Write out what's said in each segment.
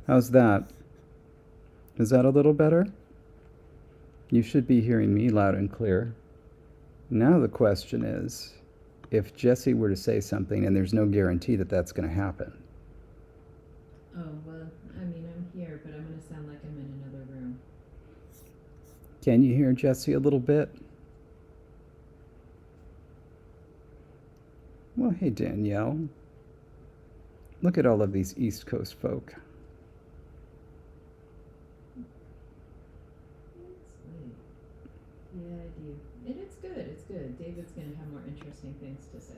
How's that? Is that a little better? You should be hearing me loud and clear. Now the question is, if Jesse were to say something, and there's no guarantee that that's going to happen. Oh, well, I mean, I'm here, but I'm going to sound like I'm in another room. Can you hear Jesse a little bit? Well, hey, Danielle. Look at all of these East Coast folk. It's late. Yeah, I do. And it's good, it's good. David's going to have more interesting things to say.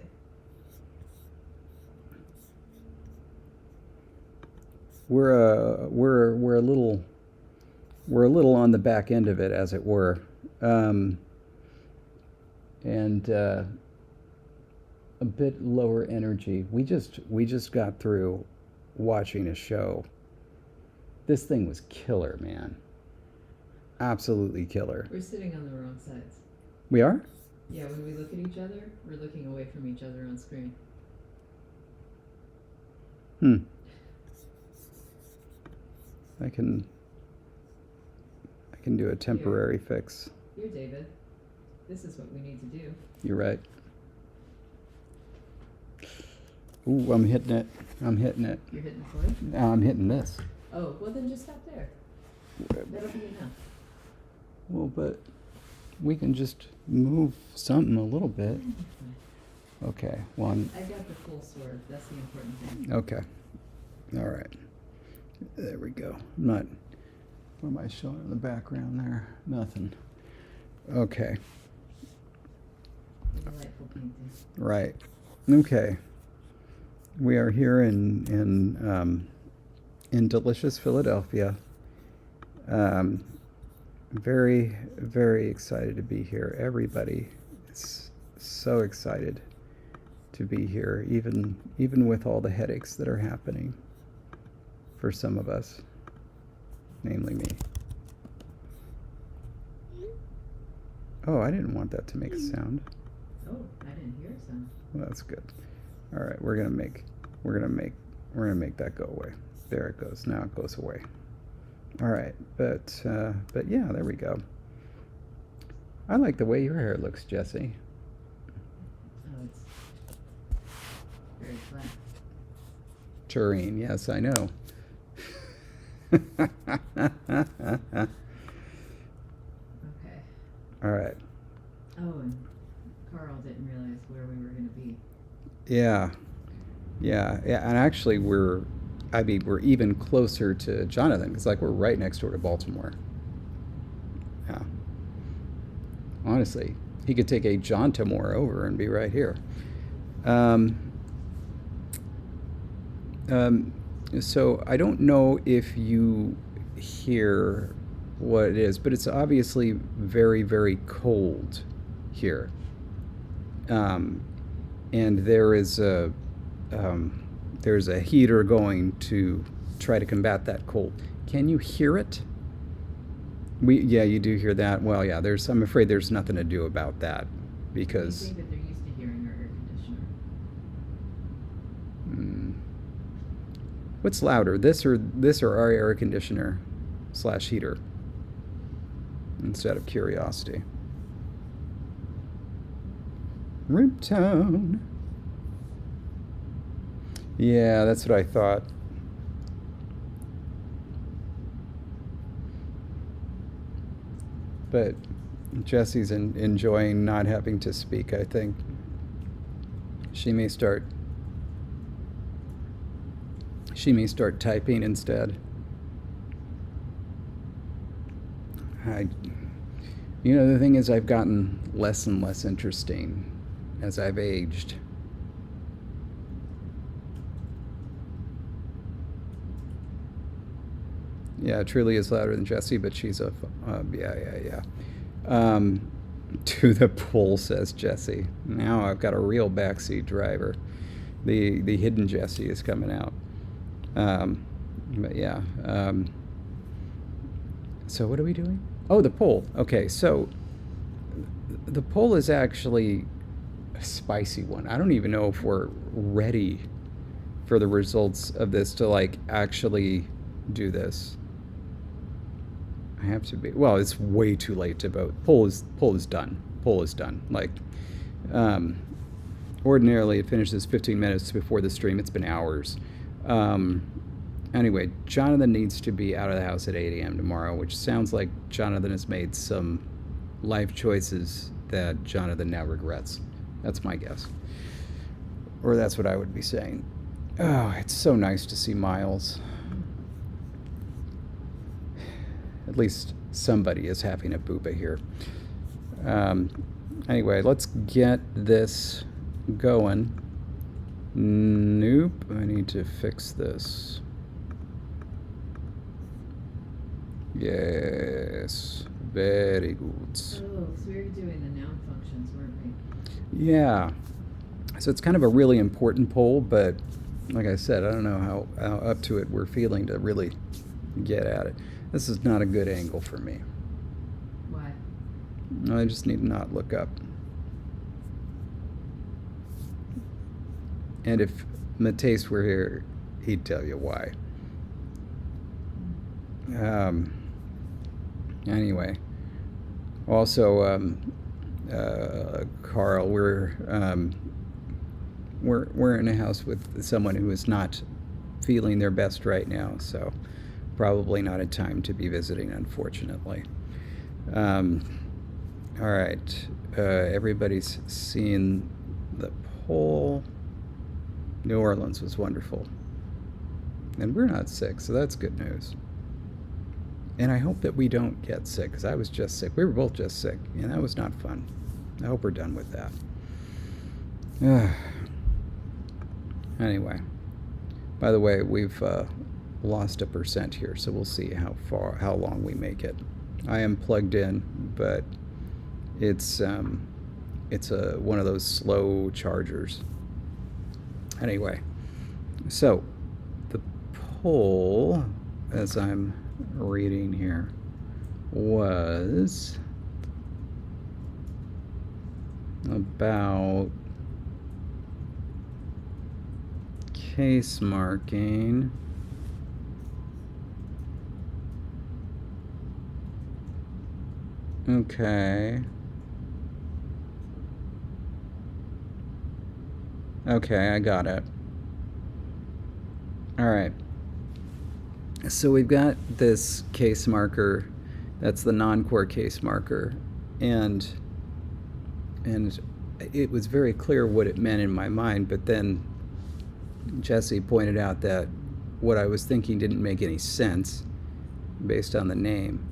We're a little on the back end of it, as it were, and a bit lower energy. We just got through watching a show. This thing was killer, man. Absolutely killer. We're sitting on the wrong sides. We are? Yeah, when we look at each other, we're looking away from each other on screen. I can do a temporary fix. Here, David. This is what we need to do. You're right. Ooh, I'm hitting it. You're hitting the play? Now I'm hitting this. Oh, well then just stop there. That'll be enough. Well, but we can just move something a little bit. Okay. Well, I got the full sword. That's the important thing. okay. All right. There we go. I'm not. What am I showing in the background there? Nothing. Okay. A delightful painting. Right. Okay. We are here in delicious Philadelphia. Very, very excited to be here. Everybody is so excited to be here, even with all the headaches that are happening for some of us, namely me. Oh, I didn't want that to make a sound. Oh, I didn't hear a sound. Well, that's good. All right, we're gonna make that go away. There it goes. Now it goes away. All right, but yeah, there we go. I like the way your hair looks, Jesse. Oh, it's very flat. Tureen, yes, I know. Okay. All right. Oh, and Carl didn't realize where we were going to be. Yeah, and actually we're even closer to Jonathan because like we're right next door to Baltimore. Yeah. Honestly, he could take a John Tamore over and be right here. So I don't know if you hear what it is, but it's obviously very, very cold here. And there's a heater going to try to combat that cold. Can you hear it? Yeah, you do hear that. Well, yeah. I'm afraid there's nothing to do about that because. I think that they're used to hearing our air conditioner. What's louder, this or our air conditioner / heater? Instead of curiosity. Riptone. Yeah, that's what I thought. But Jessie's enjoying not having to speak, I think. She may start typing instead. The thing is, I've gotten less and less interesting as I've aged. Yeah, truly is louder than Jessie, but she's a yeah. To the pull, says Jessie. Now I've got a real backseat driver. The hidden Jessie is coming out. But yeah. So what are we doing? Oh, the poll. Okay, so the poll is actually a spicy one. I don't even know if we're ready for the results of this to like actually do this. I have to be. Well, it's way too late to vote. Poll is done. Poll is done. Like, ordinarily it finishes 15 minutes before the stream. It's been hours. Anyway, Jonathan needs to be out of the house at 8 a.m. tomorrow, which sounds like Jonathan has made some life choices that Jonathan now regrets. That's my guess. Or that's what I would be saying. Oh, it's so nice to see Miles. At least somebody is having a booba here. Anyway, let's get this going. Nope, I need to fix this. Yes, very good. Oh, so we were doing the noun functions, weren't we? Yeah. So it's kind of a really important poll, but like I said, I don't know how up to it we're feeling to really get at it. This is not a good angle for me. Why? I just need to not look up. And if Mateus were here, he'd tell you why. Anyway, also, Carl, we're in a house with someone who is not feeling their best right now, so probably not a time to be visiting, unfortunately. All right, everybody's seen the poll. New Orleans was wonderful. And we're not sick, so that's good news. And I hope that we don't get sick, because I was just sick. We were both just sick, and that was not fun. I hope we're done with that. Anyway, by the way, we've lost 1% here, so we'll see how long we make it. I am plugged in, but it's one of those slow chargers. Anyway, so the poll, as I'm reading here, was about case marking. Okay. Okay, I got it. All right. So we've got this case marker. That's the non-core case marker. And it was very clear what it meant in my mind, but then Jesse pointed out that what I was thinking didn't make any sense based on the name.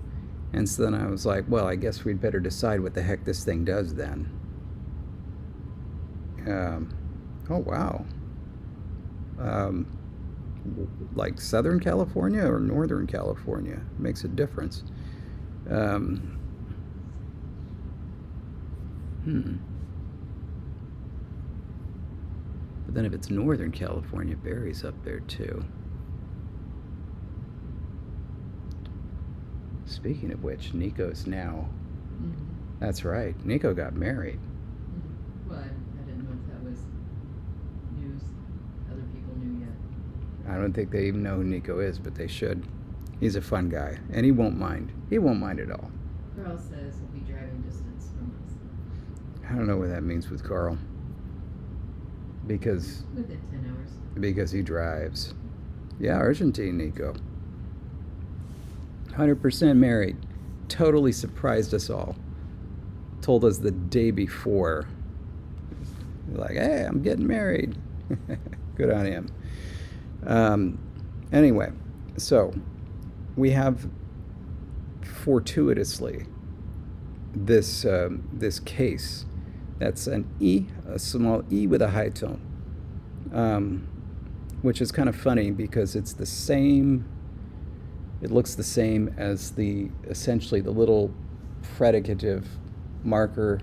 And so then I was like, well, I guess we'd better decide what the heck this thing does then. Oh, wow. Like Southern California or Northern California makes a difference. But then if it's Northern California, Barry's up there too. Speaking of which, Nico's now. That's right. Nico got married. Well, I didn't know if that was news other people knew yet. I don't think they even know who Nico is, but they should. He's a fun guy, and he won't mind. He won't mind at all. Carl says he'll be driving distance from us. I don't know what that means with Carl. Because Within 10 hours. Because he drives. Yeah, Argentine Nico. 100% married. Totally surprised us all. Told us the day before. Like, hey, I'm getting married. Good on him. Anyway, so we have fortuitously this case that's an E, a small E with a high tone, which is kind of funny because it's the same. It looks the same as essentially the little predicative marker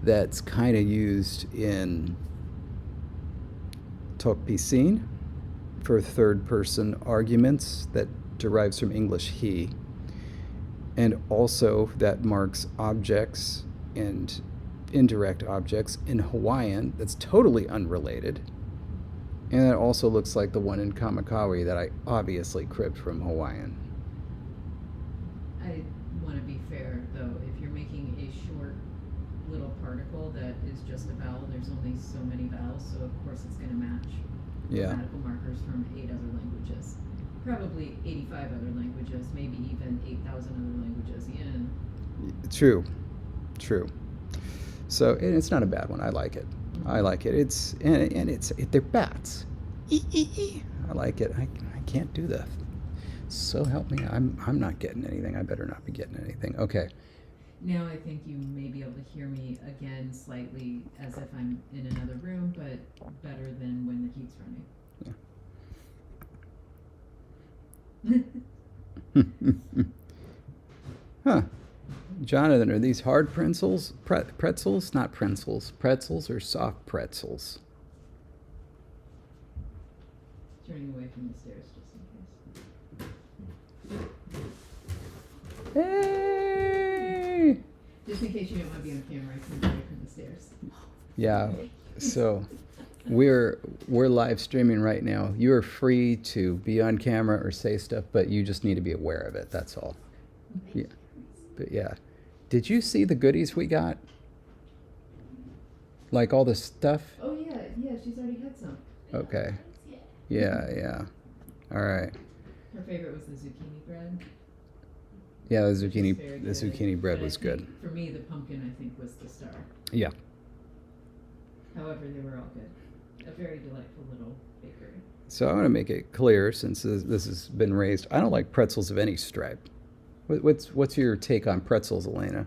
that's kind of used in talk piscine for third-person arguments that derives from English he, and also that marks objects and indirect objects in Hawaiian that's totally unrelated, And it also looks like the one in Kamakawi that I obviously cribbed from Hawaiian. I want to be fair, though. If you're making a short little particle that is just a vowel, there's only so many vowels, so of course it's going to match Yeah. grammatical markers from 8 other languages. Probably 85 other languages, maybe even 8,000 other languages. Yeah. True. True. So and it's not a bad one. I like it. I like it. It's and they're bats. I like it. I can't do that. So help me. I'm not getting anything. I better not be getting anything. Okay. Now I think you may be able to hear me again slightly as if I'm in another room, but better than when the heat's running. Huh. Jonathan, are these hard pretzels? Pretzels? Not pretzels. Pretzels or soft pretzels? Turning away from the stairs just in case. Hey! Just in case you don't want to be on camera, I turned away from the stairs. Yeah. So we're live streaming right now. You are free to be on camera or say stuff, but you just need to be aware of it. That's all. Yeah. But yeah. Did you see the goodies we got? Like all the stuff? Oh yeah, she's already had some. Okay. Yeah. All right. Her favorite was the zucchini bread. Yeah, the which is very zucchini good. bread But I was think good. For me, the pumpkin, I think, was the star. Yeah. However, they were all good. A very delightful little bakery. So I want to make it clear, since this has been raised, I don't like pretzels of any stripe. What's your take on pretzels, Elena?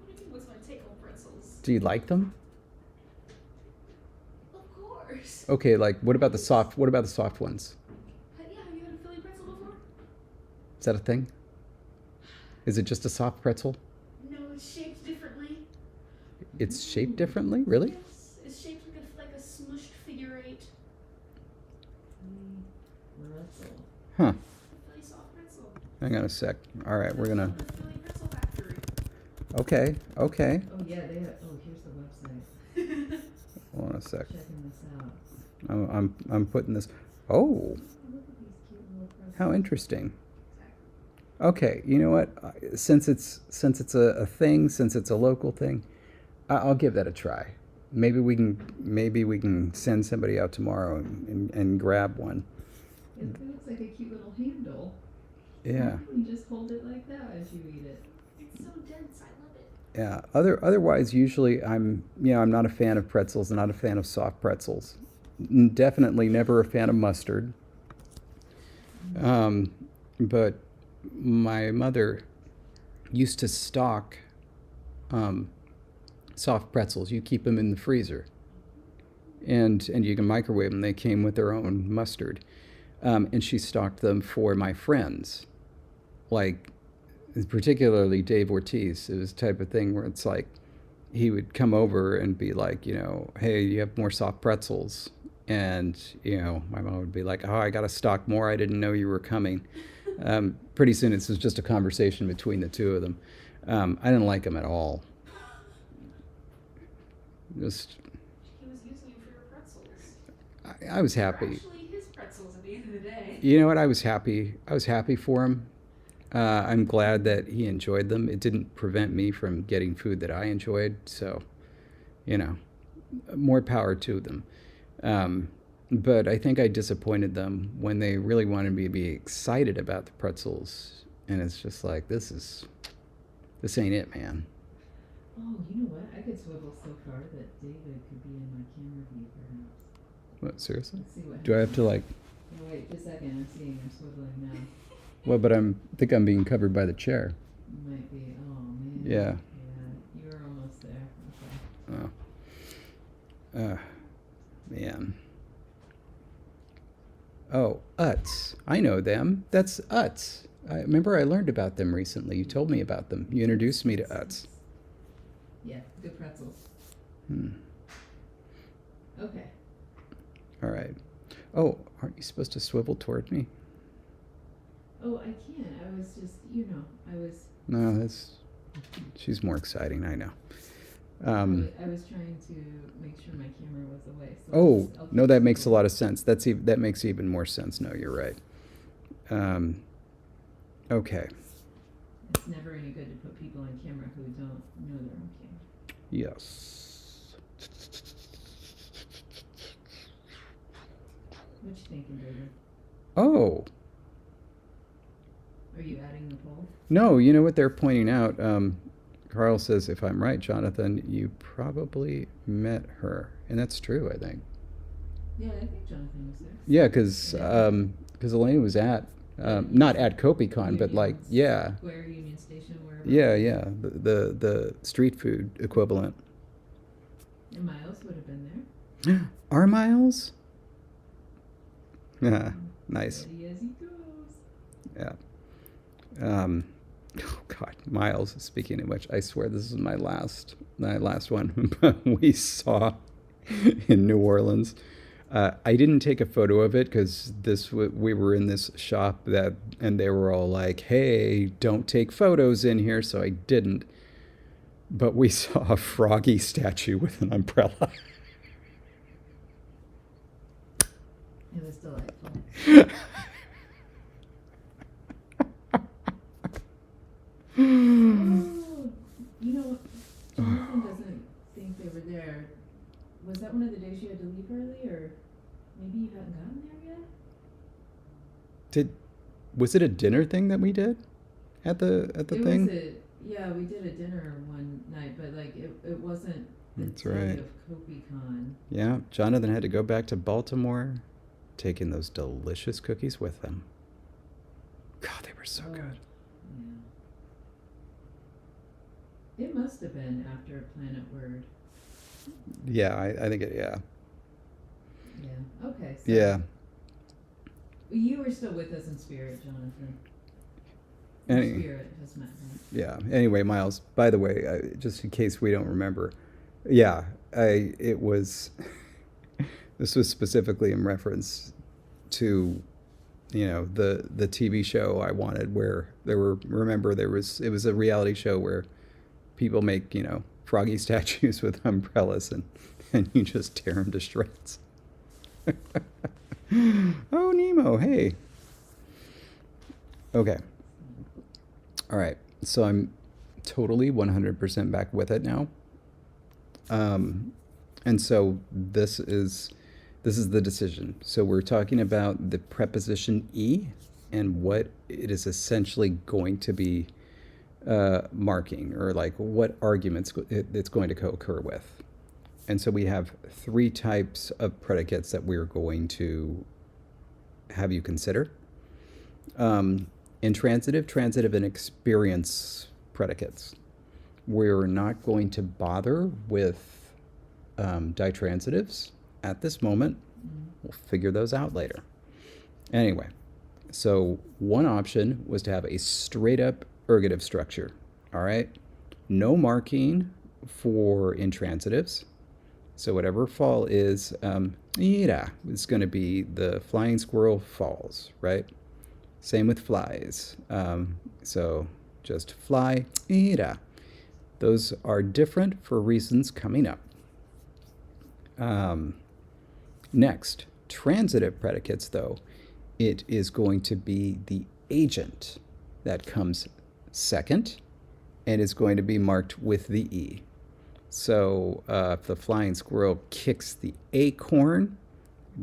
What do you mean, what's my take on pretzels? Do you like them? Of course. Okay, like what about the soft ones? Yeah, have you had a Philly pretzel before? Is that a thing? Is it just a soft pretzel? No, it's shaped differently. It's shaped differently? Really? Yes, it's shaped like a smushed figure 8. Pretzel. Huh. A Philly soft pretzel. Hang on a sec. All right, we're gonna. From the Philly Pretzel Factory. Okay. Oh yeah, they have. Oh, here's the website. Hold on a sec. Checking this out. I'm putting this. Oh, Oh, look at these cute little pretzels. how interesting. Okay, you know what? Since it's a thing, since it's a local thing, I'll give that a try. Maybe we can send somebody out tomorrow and grab one. It looks like a cute little handle. Yeah. You just hold it like that as you eat it. It's so dense, I love it. Yeah. Otherwise, usually I'm not a fan of pretzels. I'm not a fan of soft pretzels. Definitely never a fan of mustard. But my mother used to stock soft pretzels. You keep them in the freezer, and you can microwave them. They came with their own mustard, and she stocked them for my friends, like particularly Dave Ortiz. It was the type of thing where it's like he would come over and be like, hey, you have more soft pretzels, and my mom would be like, oh, I got to stock more. I didn't know you were coming. Pretty soon, this was just a conversation between the two of them. I didn't like them at all. Just, He was using you for your pretzels. I was They're happy. actually his pretzels at the end of the day. You know what? I was happy. I was happy for him. I'm glad that he enjoyed them. It didn't prevent me from getting food that I enjoyed. So, more power to them. But I think I disappointed them when they really wanted me to be excited about the pretzels. And it's just like, this ain't it, man. Oh, you know what? I could swivel so far that David could be in my camera view, perhaps. What, seriously? Let's see what Do I have to like, No, wait, just a second. I'm seeing I'm swiveling now. well, but I think I'm being covered by the chair. Might be. Oh, man. Yeah. Yeah, you're almost there. Okay. Man. Oh, Utz. I know them. That's Utz. I remember I learned about them recently. You told me about them. You introduced me to Utz. Yeah, good pretzels. Okay. All right. Oh, aren't you supposed to swivel toward me? Oh, I can. I was just, I was. No, she's more exciting, I know. I was trying to make sure my camera was away. So Oh, I'll no, keep that makes a going. lot of sense. That makes even more sense. No, you're right. Okay. It's never any good to put people on camera who don't know they're on camera. Yes. What you thinking, David? Oh, Are you adding the poll? no, you know what they're pointing out? Carl says, if I'm right, Jonathan, you probably met her. And that's true, I think. Yeah, I think Jonathan was there. Yeah, because Elaine was at, not at CopyCon, but like, Union yeah. Square, Union Station, wherever. Yeah. The street food equivalent. And Miles would have been there. Are Miles? Yeah, nice. Steady as he goes. Yeah. Oh God, Miles. Speaking of which, I swear this is my last one. We saw in New Orleans. I didn't take a photo of it because we were in this shop and they were all like, "Hey, don't take photos in here," so I didn't. But we saw a froggy statue with an umbrella. It was delightful. Oh, you know, Jonathan doesn't think they were there. Was that one of the days you had to leave early, or maybe you hadn't gotten there yet? Was it a dinner thing that we did at the thing? Yeah, we did a dinner one night, but like it wasn't the That's day right. of CopyCon. Yeah, Jonathan had to go back to Baltimore, taking those delicious cookies with him. God, they were so Oh, good. Yeah. It must have been after Planet Word. Yeah, I think it. Yeah. Yeah. Okay. So Yeah. You were still with us in spirit, Jonathan. Any- Spirit has met him. Yeah. Anyway, Miles. By the way, just in case we don't remember, yeah, it was. This was specifically in reference to, the TV show I wanted, where it was a reality show where people make froggy statues with umbrellas and you just tear them to shreds. Oh, Nemo, hey. Okay. All right. So I'm totally 100% back with it now. And so this is the decision. So we're talking about the preposition e and what it is essentially going to be marking, or like what arguments it's going to co-occur with. And so we have three types of predicates that we're going to have you consider. Intransitive, transitive, and experience predicates. We're not going to bother with ditransitives at this moment. We'll figure those out later. Anyway, so one option was to have a straight up ergative structure. All right, no marking for intransitives. So whatever fall is, it's going to be the flying squirrel falls, right? Same with flies. So just fly, ira. Those are different for reasons coming up. Next, transitive predicates, though, it is going to be the agent that comes second and is going to be marked with the E. So if the flying squirrel kicks the acorn,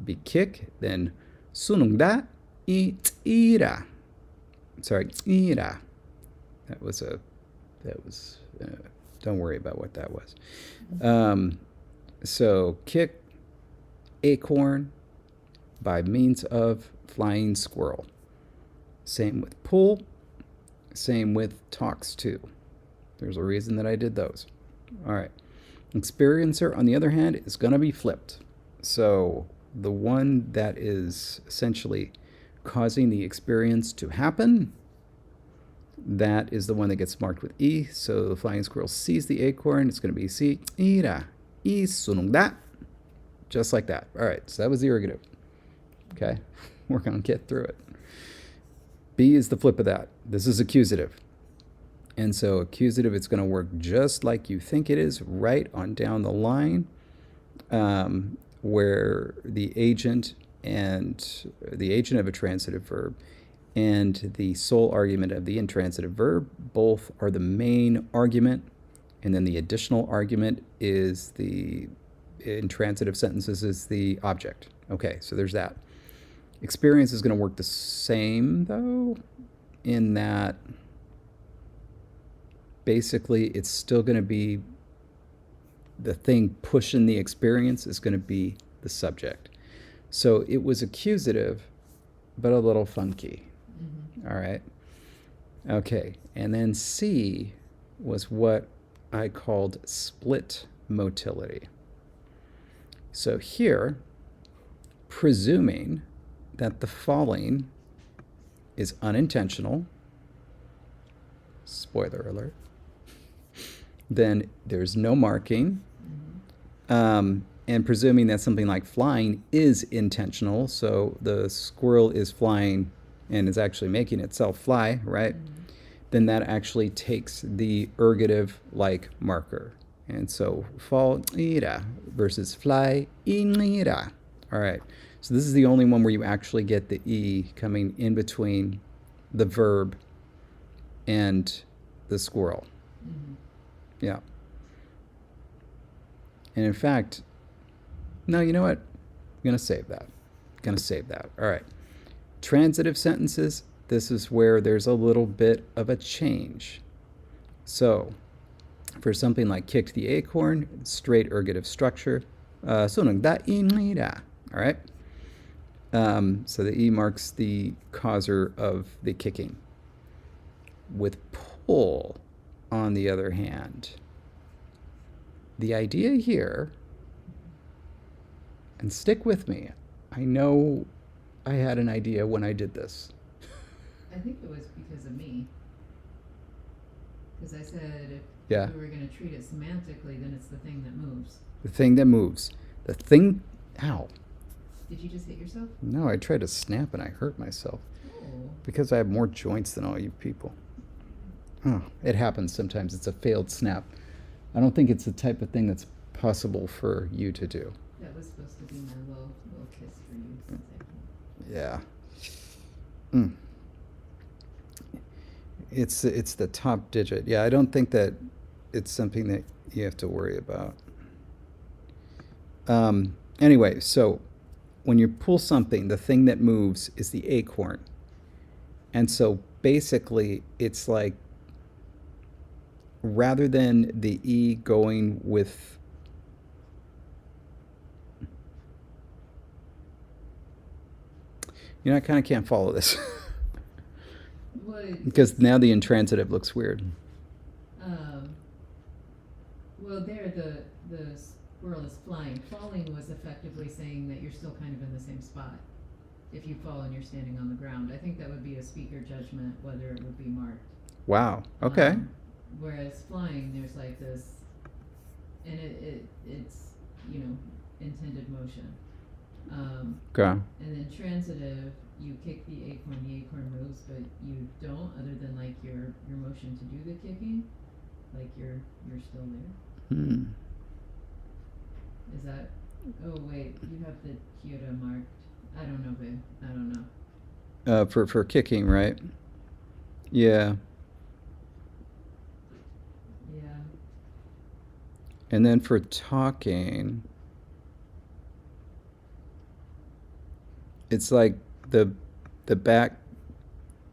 be kick, then sunungda ira. Sorry, ira. That was don't worry about what that was. So kick acorn by means of flying squirrel. Same with pull. Same with talks to. There's a reason that I did those. All right. Experiencer, on the other hand, is going to be flipped. So the one that is essentially causing the experience to happen, that is the one that gets marked with E. So the flying squirrel sees the acorn. It's going to be C. Ira. I sunungda. Just like that. All right. So that was the ergative. Okay. We're going to get through it. B is the flip of that. This is accusative. And so accusative, it's going to work just like you think it is, right on down the line, where the agent of a transitive verb and the sole argument of the intransitive verb both are the main argument, and then the additional argument is the intransitive sentences is the object. Okay, so there's that. Experience is going to work the same, though, in that basically it's still going to be the thing pushing the experience is going to be the subject. So it was accusative, but a little funky. Mm-hmm. All right. Okay, and then C was what I called split motility. So here, presuming that the falling is unintentional, spoiler alert, then there's no marking. Mm-hmm. And presuming that something like flying is intentional, so the squirrel is flying and is actually making itself fly, right? Mm-hmm. Then that actually takes the ergative like marker. And so fall ira versus fly ira. All right. So this is the only one where you actually get the E coming in between the verb and the squirrel. Mm-hmm. Yeah. And in fact, no, you know what? I'm going to save that. All right. Transitive sentences, this is where there's a little bit of a change. So, for something like kicked the acorn, straight ergative structure. Sunung da inira. All right. So the E marks the causer of the kicking. With pull, on the other hand, the idea here, and stick with me, I know I had an idea when I did this. I think it was because of me. Because I said if Yeah. we were going to treat it semantically, then it's the thing that moves. The thing that moves. The thing, ow. Did you just hit yourself? No, I tried to snap and I hurt myself. Oh. Because I have more joints than all you people. Oh, it happens sometimes. It's a failed snap. I don't think it's the type of thing that's possible for you to do. That was supposed to be my little kiss for you. Since I Yeah. It's the top digit. Yeah, I don't think that it's something that you have to worry about. Anyway, so when you pull something, the thing that moves is the acorn. And so basically, it's like rather than the E going with I kind of can't follow this. Because now the intransitive looks weird. Well, there the squirrel is flying. Falling was effectively saying that you're still kind of in the same spot. If you fall and you're standing on the ground, I think that would be a speaker judgment whether it would be marked. Wow. Okay. Whereas flying, there's like this, and it's intended motion. Okay. And then transitive, you kick the acorn moves, but you don't, other than like your motion to do the kicking, like you're still there. Is that? Oh wait, you have the Kyoto marked. I don't know, babe. I don't know. For kicking, right? Yeah. Yeah. And then for talking, it's like the back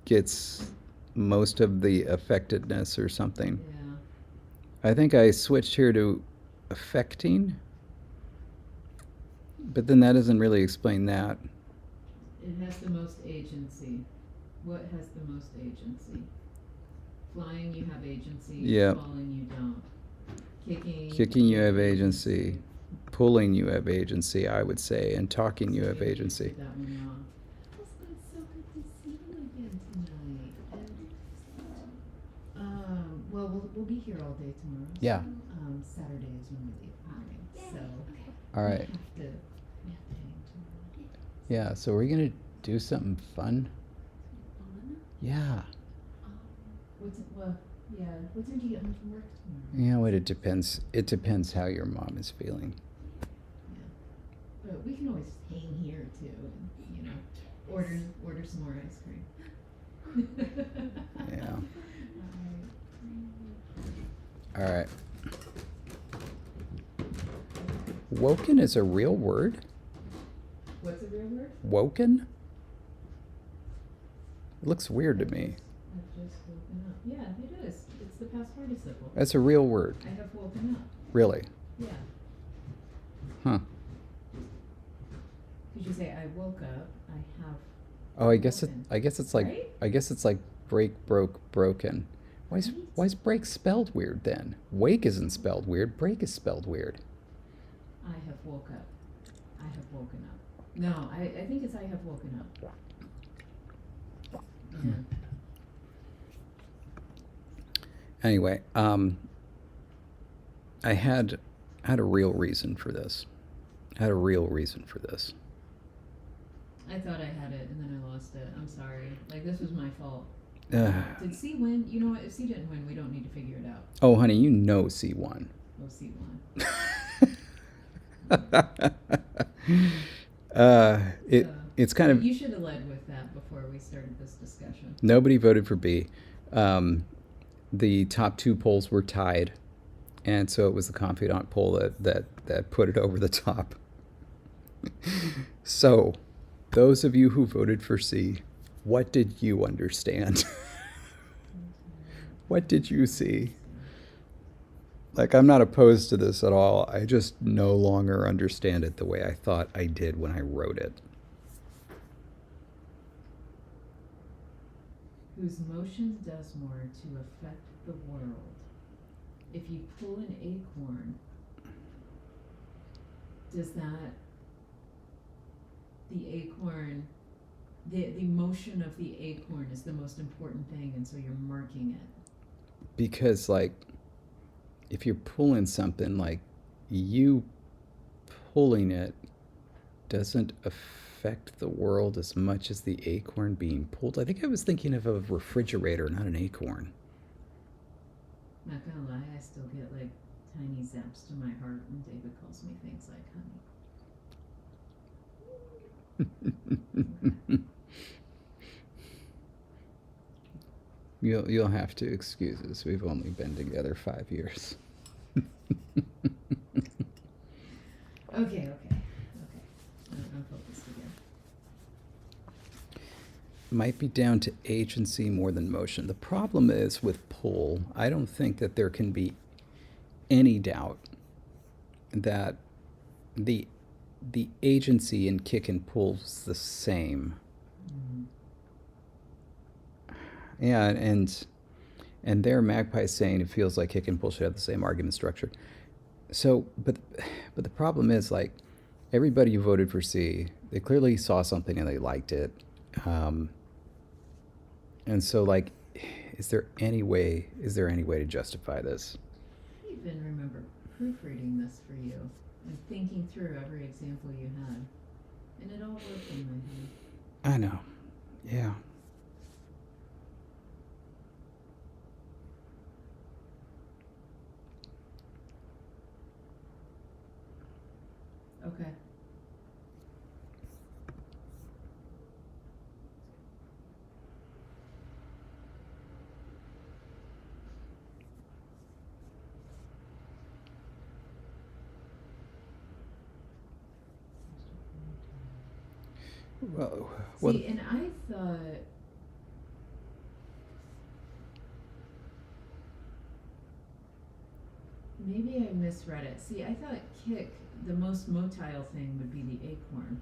gets most of the affectedness or something. Yeah. I think I switched here to affecting, but then that doesn't really explain that. It has the most agency. What has the most agency? Flying, you have agency. Yeah. Falling, you don't. Kicking, you have agency. Pulling, you have agency, I would say, and talking, you have agency. That one wrong. It's so good to see you again tonight. And, well, we'll be here all day tomorrow. Yeah. Saturday is when we leave morning, so All right. we have to hang tomorrow. Yeah, so we're going to do something fun? Fun? Yeah. What's it? Well, Yeah. What time do you get home from work tomorrow? Yeah, well, it depends. It depends how your mom is feeling. Yeah. But we can always hang here too, and order some more ice cream. Yeah. Alright. All right. Woken is a real word? What's a real word? Woken? It looks weird to me. I've just woken up. Yeah, it is. It's the past participle. That's a real word. I have woken up. Really? Yeah. Huh. Did you say I woke up? I have. Oh, I guess woken. it's like Right? I guess it's like break, broke, broken. Right? Why is break spelled weird then? Wake isn't spelled weird. Break is spelled weird. I have woke up. I have woken up. No, I think it's I have woken up. Yeah. Anyway, I had a real reason for this. I I thought I had it and then I lost it. I'm sorry. Like, this was my fault. Ugh. Did C win? You know what? If C didn't win, we don't need to figure it out. Oh, honey, you know C won. Oh, C won. It's kind of You should have led with that before we started this discussion. nobody voted for B. The top two polls were tied, and so it was the confidant poll that put it over the top. So, those of you who voted for C, what did you understand? What did you see? Like, I'm not opposed to this at all. I just no longer understand it the way I thought I did when I wrote it. Whose motions does more to affect the world. If you pull an acorn, does that the acorn the motion of the acorn is the most important thing, and so you're marking it? Because, like, if you're pulling something, like, you pulling it doesn't affect the world as much as the acorn being pulled. I think I was thinking of a refrigerator, not an acorn. Not gonna lie, I still get like tiny zaps to my heart when David calls me things like honey. You'll have to excuse us. We've only been together 5 years. Okay. I'm focused again. Might be down to agency more than motion. The problem is with pull, I don't think that there can be any doubt that the agency in kick and pull is the same. Yeah, and there Magpie's saying it feels like kick and pull should have the same argument structure. So, but the problem is, like, everybody who voted for C, they clearly saw something and they liked it. And so, like, is there any way to justify this? I even remember proofreading this for you and thinking through every example you had, and it all worked in my head. I know. Yeah. Okay. Well, See, and I thought maybe I misread it. See, I thought kick, the most motile thing would be the acorn.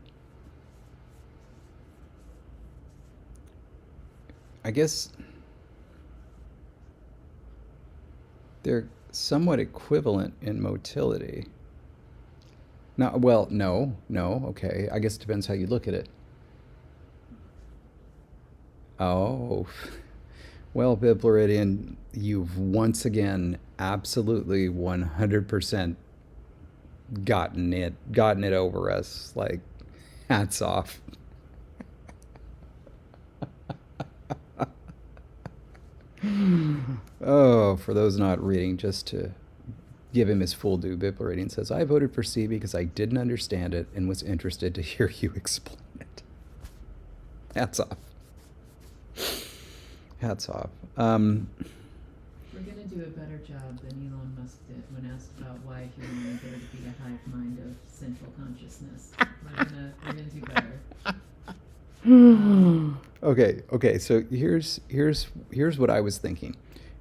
I guess they're somewhat equivalent in motility. No, well, no, okay. I guess it depends how you look at it. Oh, well, Bibleridian, you've once again absolutely 100% gotten it over us. Like, hats off. Oh. for those not reading, just to give him his full due, Bibler rating says, I voted for C because I didn't understand it and was interested to hear you explain it. Hats off. Hats off. We're going to do a better job than Elon Musk did when asked about why he wanted there to be a hive mind of central consciousness. We're gonna do better. Okay, so here's what I was thinking.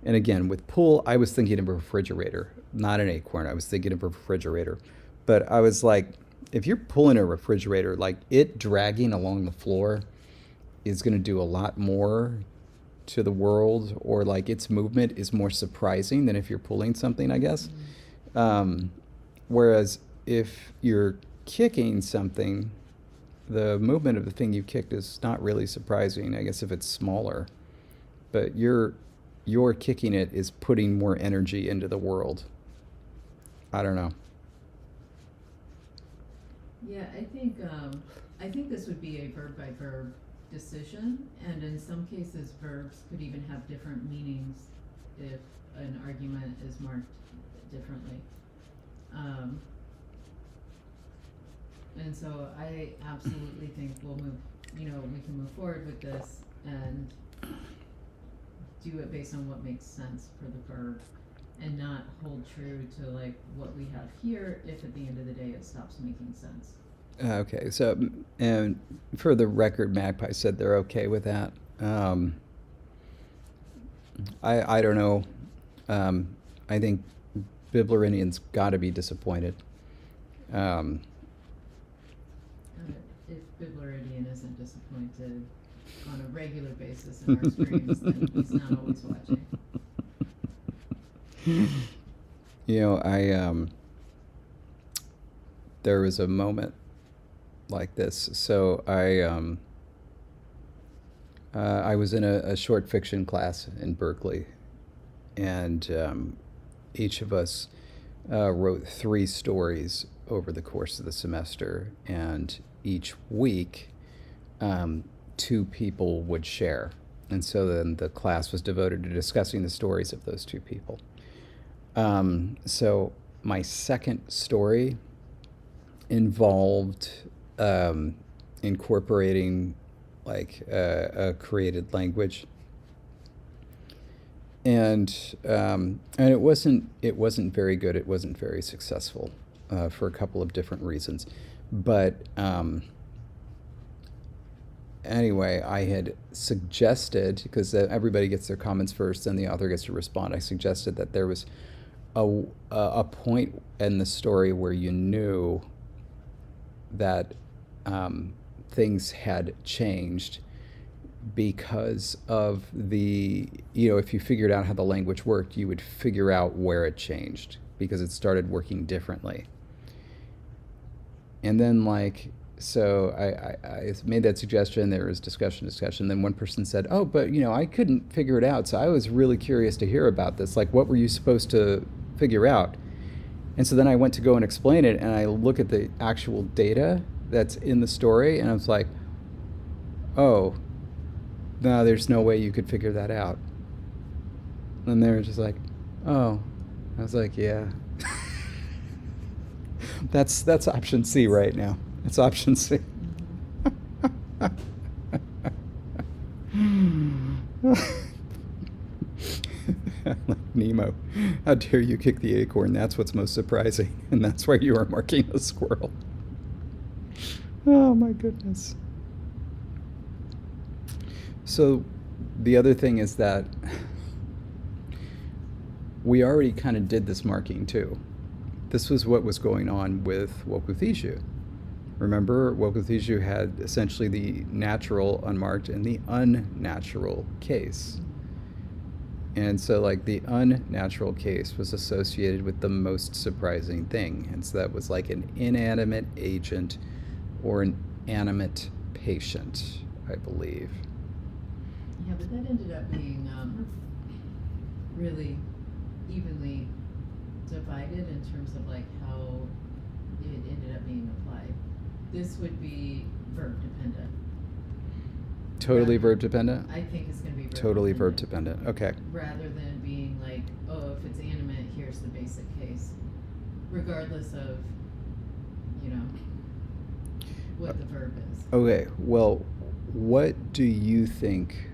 And again, with pull, I was thinking of a refrigerator, not an acorn. I was thinking of a refrigerator. But I was like, if you're pulling a refrigerator, like it dragging along the floor is going to do a lot more to the world, or like its movement is more surprising than if you're pulling something, I guess. Whereas if you're kicking something, the movement of the thing you kicked is not really surprising, I guess, if it's smaller. But your kicking it is putting more energy into the world. I don't know. Yeah, I think this would be a verb by verb decision, and in some cases verbs could even have different meanings if an argument is marked differently. And so I absolutely think we can move forward with this and do it based on what makes sense for the verb, and not hold true to like what we have here if at the end of the day it stops making sense. Okay, so, and for the record, Magpie said they're okay with that. I don't know. I think Biblorinian's got to be disappointed. If Bibloridian isn't disappointed on a regular basis in our streams, then he's not always watching. You know, there was a moment like this. So I was in a short fiction class in Berkeley, and each of us wrote 3 stories over the course of the semester, and each week 2 people would share. And so then the class was devoted to discussing the stories of those 2 people. So my second story involved incorporating like a created language, and it wasn't very good. It wasn't very successful for a couple of different reasons. But anyway, I had suggested, because everybody gets their comments first, then the author gets to respond. I suggested that there was a point in the story where you knew that things had changed because of if you figured out how the language worked, you would figure out where it changed because it started working differently. And then so I made that suggestion, there was discussion. Then one person said, oh, but I couldn't figure it out. So I was really curious to hear about this. Like, what were you supposed to figure out? And so then I went to go and explain it, and I look at the actual data that's in the story, and I was like, oh, no, there's no way you could figure that out. And they were just like, oh. I was like, yeah. That's option C right now. It's option C. Like Nemo, how dare you kick the acorn? That's what's most surprising, and that's why you are marking a squirrel. Oh my goodness. So the other thing is that we already kind of did this marking too. This was what was going on with Wokuthiju. Remember, Wokuthiju had essentially the natural unmarked and the unnatural case. And so the unnatural case was associated with the most surprising thing. And so that was like an inanimate agent or an animate patient, I believe. Yeah, but that ended up being really evenly divided in terms of how it ended up being applied. This would be verb dependent. Totally verb dependent? I think it's gonna be verb Totally verb dependent. dependent. Okay. Rather than being like, oh, if it's animate, here's the basic case. Regardless of, you know, what the verb is. Okay. Well, what do you think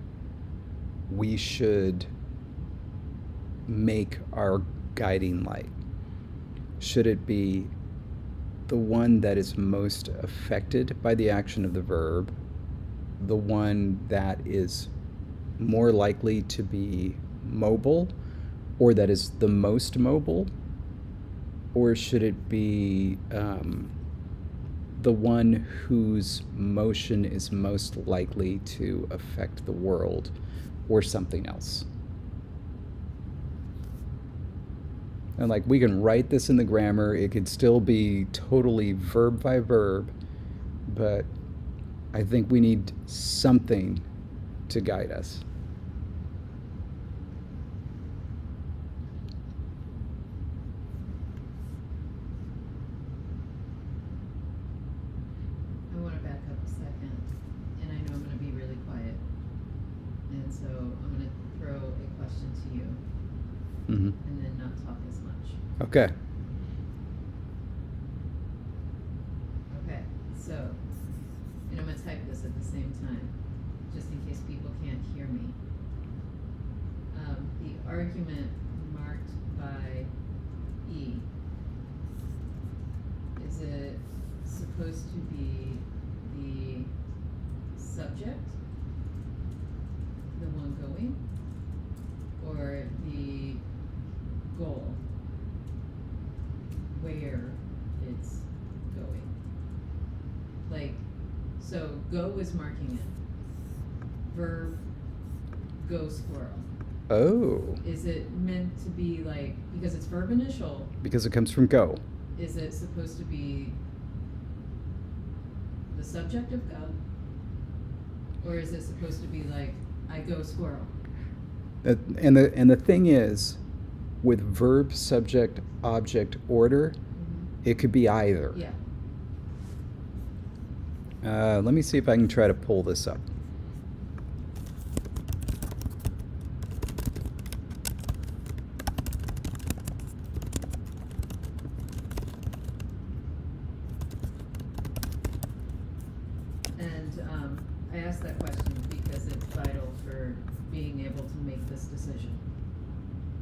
we should make our guiding light? Should it be the one that is most affected by the action of the verb, the one that is more likely to be mobile, or that is the most mobile? Or should it be the one whose motion is most likely to affect the world, or something else? And like, we can write this in the grammar, it could still be totally verb by verb, but I think we need something to guide us. I wanna back up a second, and I know I'm gonna be really quiet. And so I'm gonna throw a question to you, Mm-hmm. and then not talk as much. Okay. Okay, so, and I'm gonna type this at the same time, just in case people can't hear me. The argument marked by E, is it supposed to be the subject, the one going, or the goal, where it's going? Like, so go is marking it. Verb, go squirrel. Oh, Is it meant to be like, because it's verb initial, because it comes from go. is it supposed to be the subject of go? Or is it supposed to be like, I go squirrel? And the thing is, with verb, subject, object, order, it could be either. Yeah. Let me see if I can try to pull this up. And I asked that question because it's vital for being able to make this decision.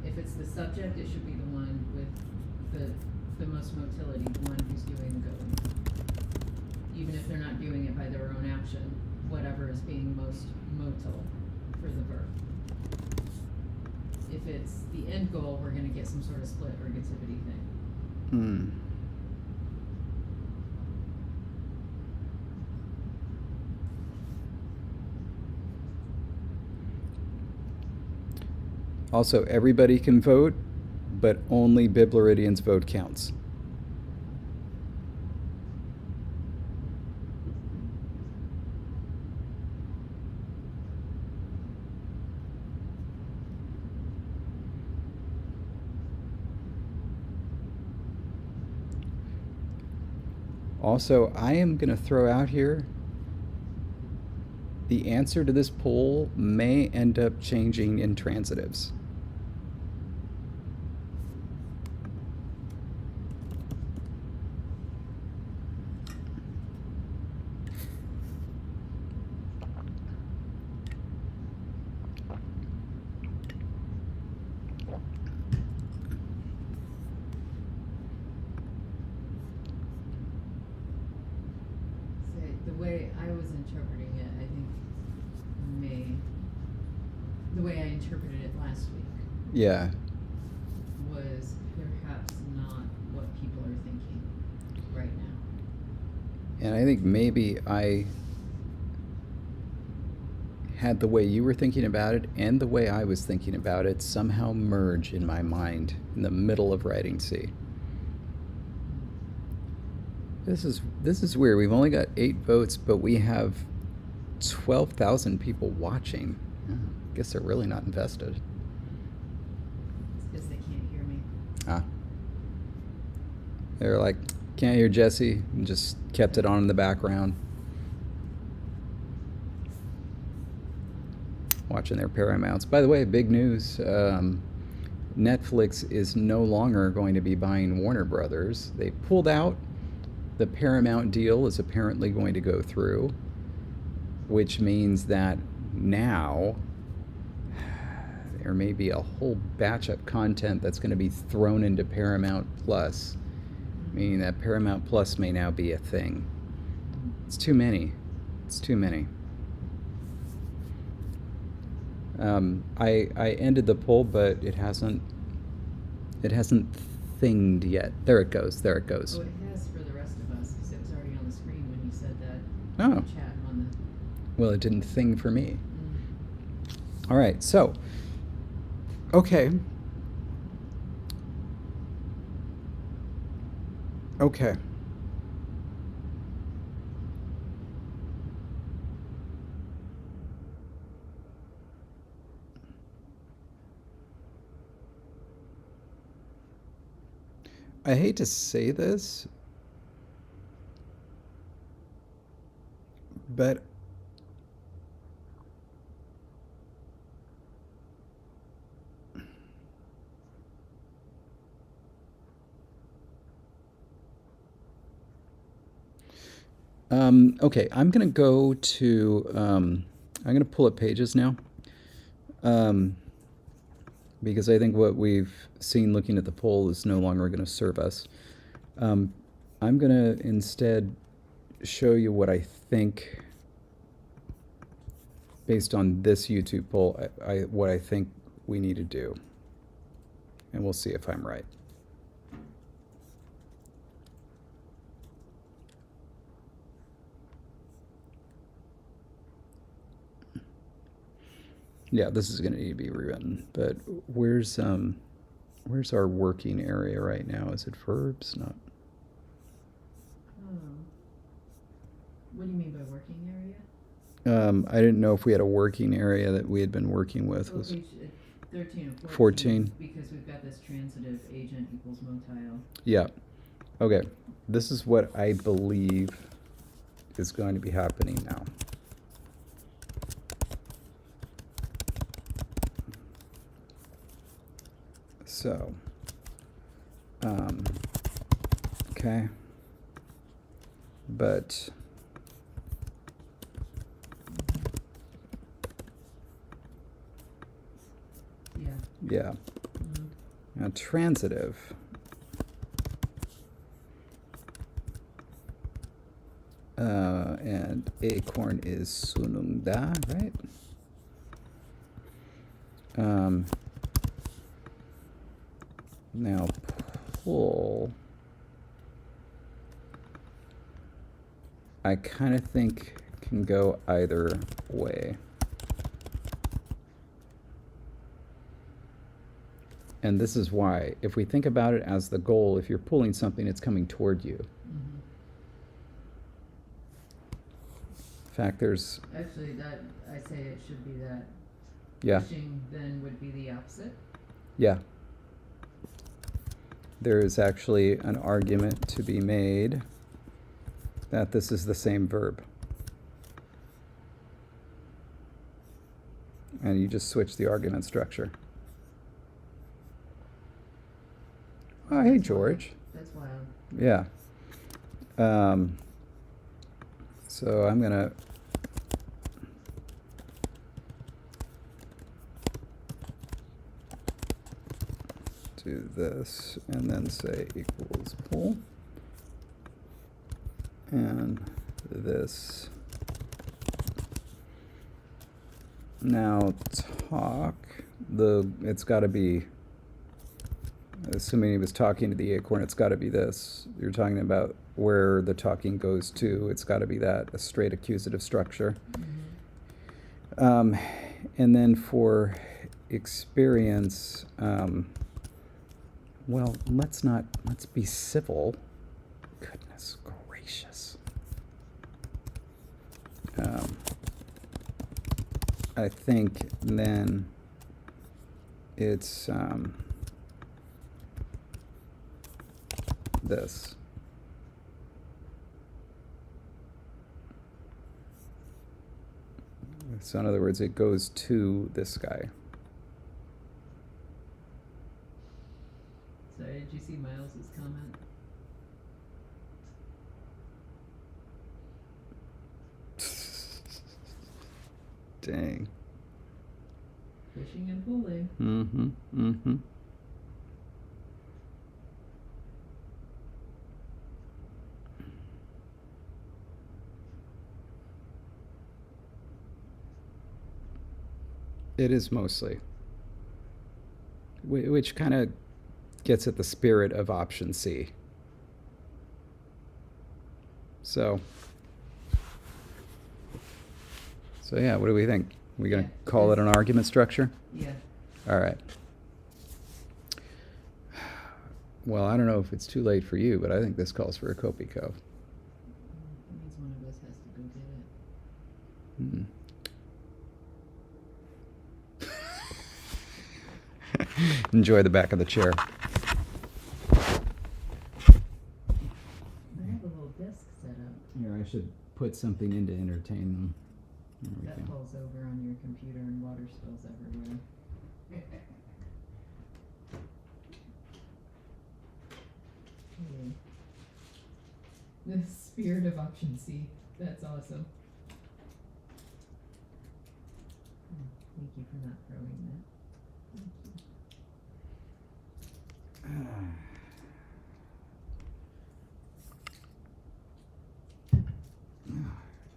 If it's the subject, it should be the one with the most motility, the one who's doing the going. Even if they're not doing it by their own action, whatever is being most motil for the verb. If it's the end goal, we're gonna get some sort of split ergativity thing. Hmm. Also, everybody can vote, but only Biblaridian's vote counts. Also, I am going to throw out here, the answer to this poll may end up changing in transitives. Say, the way I was interpreting it, I think the way I interpreted it last week Yeah. was perhaps not what people are thinking right now. And I think maybe I had the way you were thinking about it and the way I was thinking about it somehow merge in my mind in the middle of writing C. This is weird. We've only got 8 votes, but we have 12,000 people watching. Guess they're really not invested. It's because they can't hear me. Ah. They're like, can't hear Jesse, and just kept it on in the background. watching their Paramounts. By the way, big news. Netflix is no longer going to be buying Warner Brothers. They pulled out. The Paramount deal is apparently going to go through, which means that now there may be a whole batch of content that's going to be thrown into Paramount Plus, meaning that Paramount Plus may now be a thing. It's too many. It's too many. I ended the poll, but it hasn't thinged yet. There it goes. There it goes. Oh, it has for the rest of us, because it was already on the screen when you said that. Oh. Chat on Well, it didn't thing for me. the. All right. So, okay. Okay. I hate to say this, but okay, I'm going to go to, I'm going to pull up Pages now, because I think what we've seen looking at the poll is no longer going to serve us. I'm going to instead show you what I think, based on this YouTube poll, what I think we need to do. And we'll see if I'm right. Yeah, this is going to need to be rewritten. But where's our working area right now? Is it verbs? Not. Oh. What do you mean by working area? I didn't know if we had a working area that we had been working with. Well, Was page 13 and 14. Because we've got this transitive agent equals motile. Yeah. Okay. This is what I believe is going to be happening now. So, okay. But Yeah. yeah. Now transitive. And acorn is sunungda, right? Now pull. I kind of think can go either way. And this is why, if we think about it as the goal, if you're pulling something, it's coming toward you. Mm-hmm. In fact, there's, Actually, that I say it should be that. yeah, Pushing then would be the opposite. yeah. There is actually an argument to be made that this is the same verb. And you just switch the argument structure. Oh, hey, George. That's wild. Yeah. So I'm going to do this and then say equals pull. And this. Now talk, it's got to be, assuming he was talking to the acorn, it's got to be this. You're talking about where the talking goes to. It's got to be that, a straight accusative structure. Mm-hmm. And then for experience, well, let's be civil. Goodness gracious. I think then it's this. So in other words, it goes to this guy. Sorry, did you see Miles's comment? Dang. Pushing and pulling. Mm-hmm. Mm-hmm. It is mostly. Which kind of gets at the spirit of option C. So yeah, what do we think? We gonna Yeah. call it an argument structure? Yeah. All right. Well, I don't know if it's too late for you, but I think this calls for a Kopico. That means one of us has to go get it. Enjoy the back of the chair. I have a little desk set up. Here, I should put something in to entertain them. There we That go. falls over on your computer and water spills everywhere. Okay. The spirit of option C. That's awesome. Thank you for not throwing that. Thank you.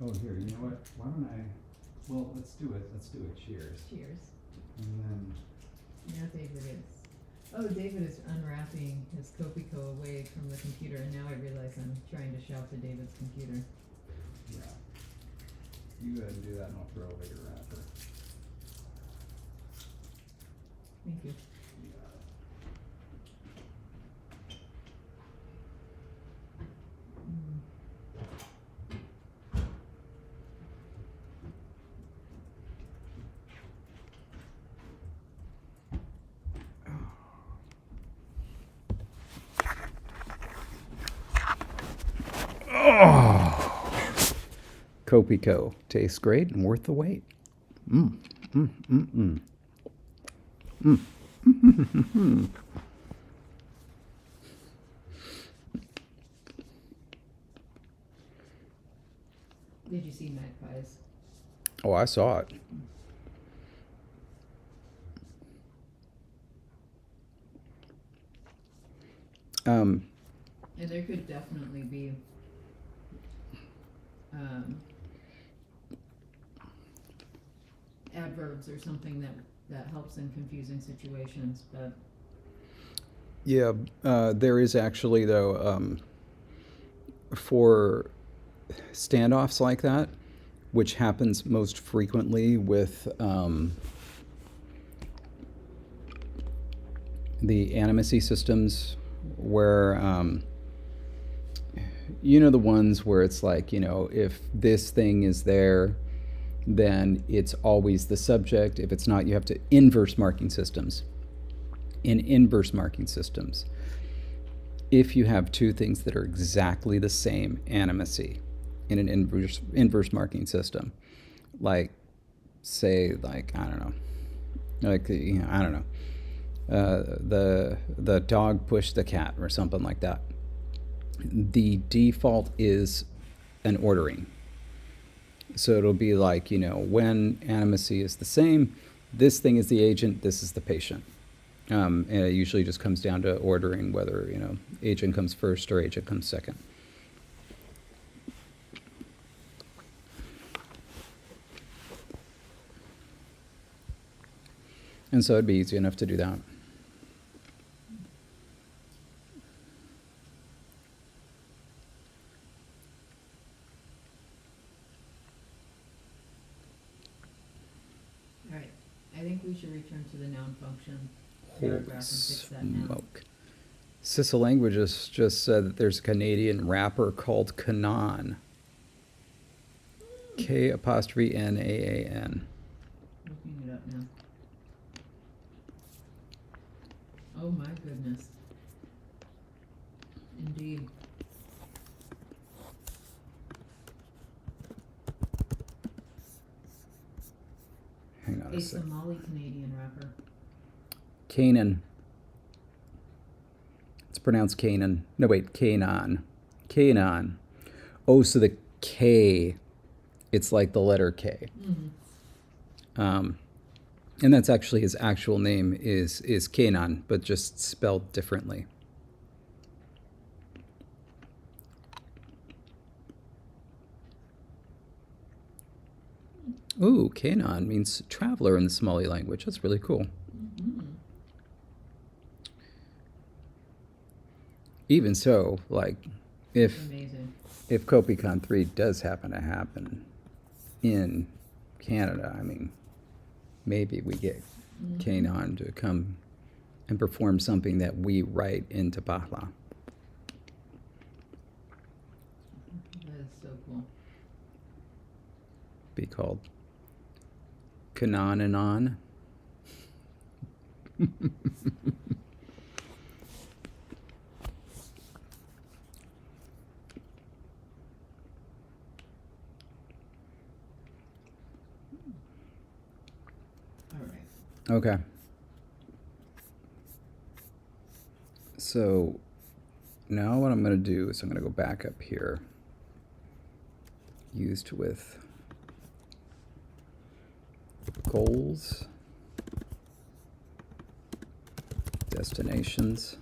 Oh, here, you know what? Why don't I? Well, let's do it. Let's do it. Cheers. Cheers. And then. Now David is. Oh, David is unwrapping his Kopico away from the computer, and now I realize I'm trying to shout to David's computer. Yeah. You go ahead and do that, and I'll throw away your wrapper. Thank you. You got it. Mm. Oh, Kopico tastes great and worth the wait. Mm, mm, mm, mm. Mm. Did you see Magpies? Oh, I saw it. And there could definitely be adverbs or something that helps in confusing situations, but Yeah, there is actually, though, for standoffs like that, which happens most frequently with the animacy systems, where the ones where it's like, if this thing is there, then it's always the subject. If it's not, you have to inverse marking systems. In inverse marking systems, if you have two things that are exactly the same animacy in an inverse marking system, like, say, like, I don't know, like, I don't know, the dog pushed the cat or something like that. The default is an ordering. So it'll be like, when animacy is the same, this thing is the agent, this is the patient. And it usually just comes down to ordering whether, agent comes first or agent comes second. And so it'd be easy enough to do that. all right. I think we should return to the noun function Holy paragraph and fix that now. smoke. Sissa Languages just said that there's a Canadian rapper called Kanan. K''N''A''N. Looking it up now. Oh my goodness. Indeed. hang on A a sec. Somali Canadian rapper. Canaan. It's pronounced Canaan. No, wait, Canaan. Canaan. Oh, so the K, it's like the letter K. Mm-hmm. And that's actually his actual name is Canaan, but just spelled differently. Ooh, Canaan means traveler in the Somali language. That's really cool. Mm-hmm. Even so, like, if Amazing. if CopyCon 3 does happen to happen in Canada, I mean, maybe we get Mm-hmm. Canaan to come and perform something that we write into Bahla. That is so cool. Be called Canaan and On. All right. Okay. So now what I'm going to do is I'm going to go back up here. Used with goals, destinations,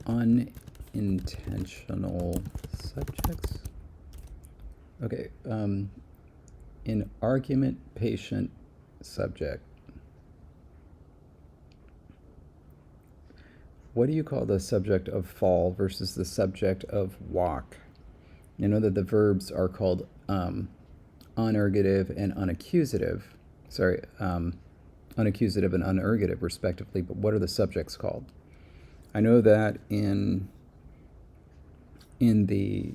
unintentional subjects. Okay, in argument, patient, subject. What do you call the subject of fall versus the subject of walk? You know that the verbs are called unergative and unaccusative. Sorry, unaccusative and unergative, respectively. But what are the subjects called? I know that in the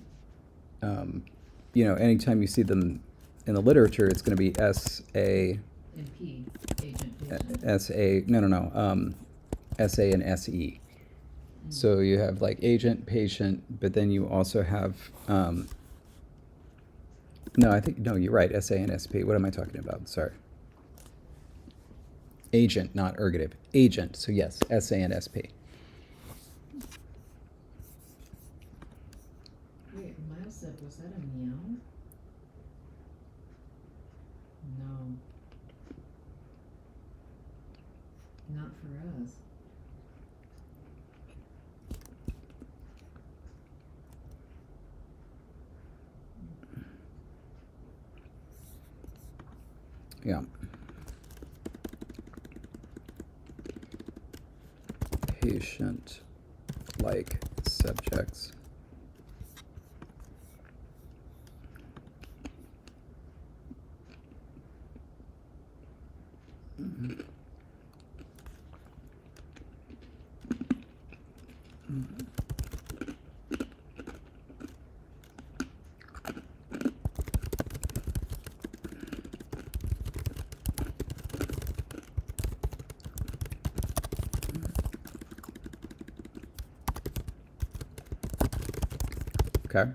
anytime you see them in the literature, it's going to be S-A. And P, agent, patient. S-A, no, S-A and S-E. So you have like agent, patient, but then you also have, no, you're right, S-A and S-P. What am I talking about? Sorry. Agent, not ergative. Agent, so yes, S-A and S-P. Wait, Miles said, was that a meow? No. Not for us. Yeah. Patient, like subjects. Okay.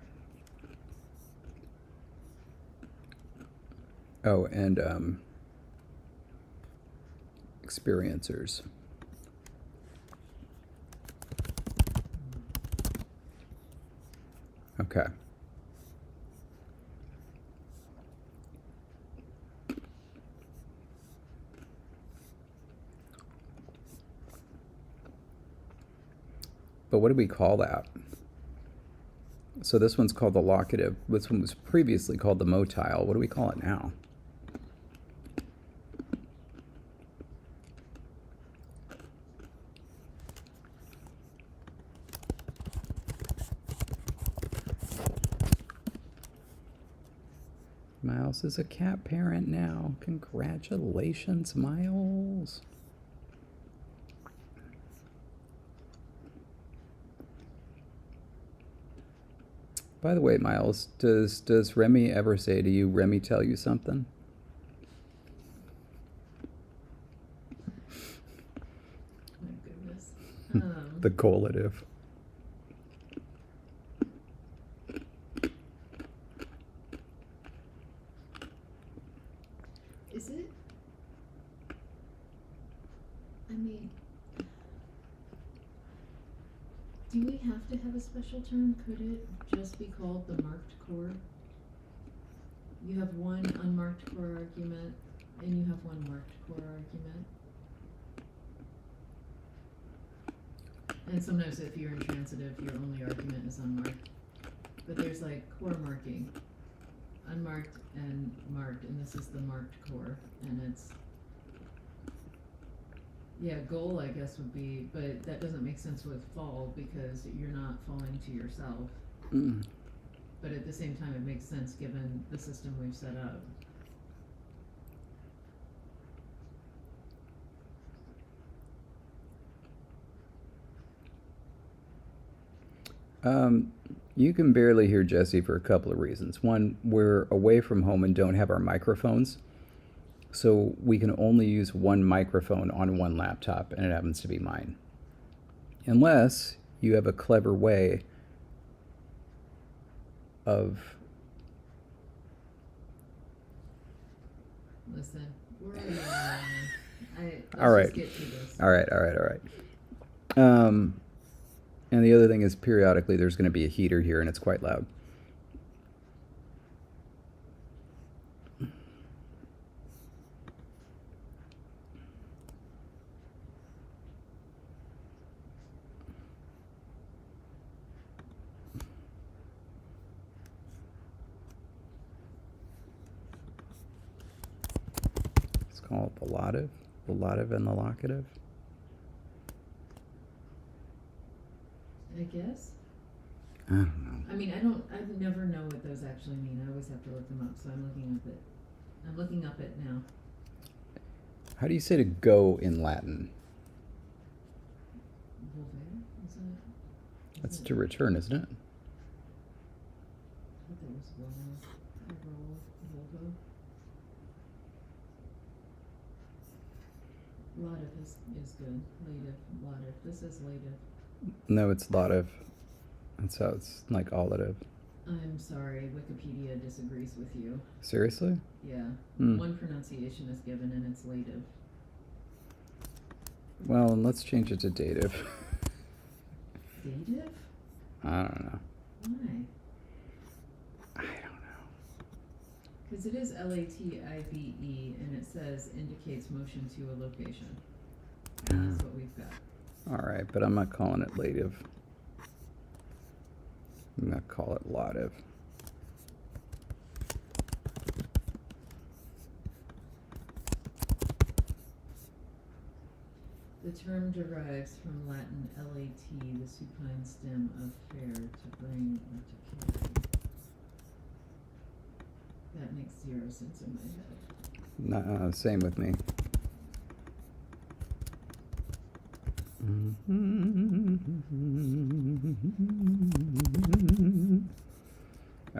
Oh, and experiencers. Okay. But what do we call that? So this one's called the locative. This one was previously called the motile. What do we call it now? Miles is a cat parent now. Congratulations, Miles. By the way, Miles, does Remy ever say to you, Remy tell you something? My goodness. The collative. Is it? I mean, do we have to have a special term? Could it just be called the marked core? You have one unmarked core argument, and you have one marked core argument. And sometimes if you're intransitive, your only argument is unmarked. But there's like core marking, unmarked and marked, and this is the marked core, and it's, yeah, goal I guess would be, but that doesn't make sense with fall because you're not falling to yourself. Mm. But at the same time, it makes sense given the system we've set up. You can barely hear Jesse for a couple of reasons. One, we're away from home and don't have our microphones. So we can only use one microphone on one laptop, and it happens to be mine. Unless you have a clever way of... Listen, we're let's All right. just get to this. All right. And the other thing is periodically there's going to be a heater here, and it's quite loud. Let's call it the lative and the locative. I guess. I don't know. I mean, I never know what those actually mean. I always have to look them up, so I'm looking up it now. How do you say to go in Latin? Volver? Is it? That's to return, isn't it? I thought that was roll. Volvo. Lative is good. Lative. This is lative. No, it's lative. That's how it's like allative. I'm sorry, Wikipedia disagrees with you. Seriously? Yeah. Hmm. One pronunciation is given and it's lative. Well, let's change it to dative. Dative? I don't know. Why? I don't know. Because it is Lative and it says indicates motion to a location. And that's what we've got. All right, but I'm not calling it lative. I'm going to call it lative. The term derives from Latin lat, the supine stem of fare, to bring or to carry. That makes 0 sense in my head. Same with me.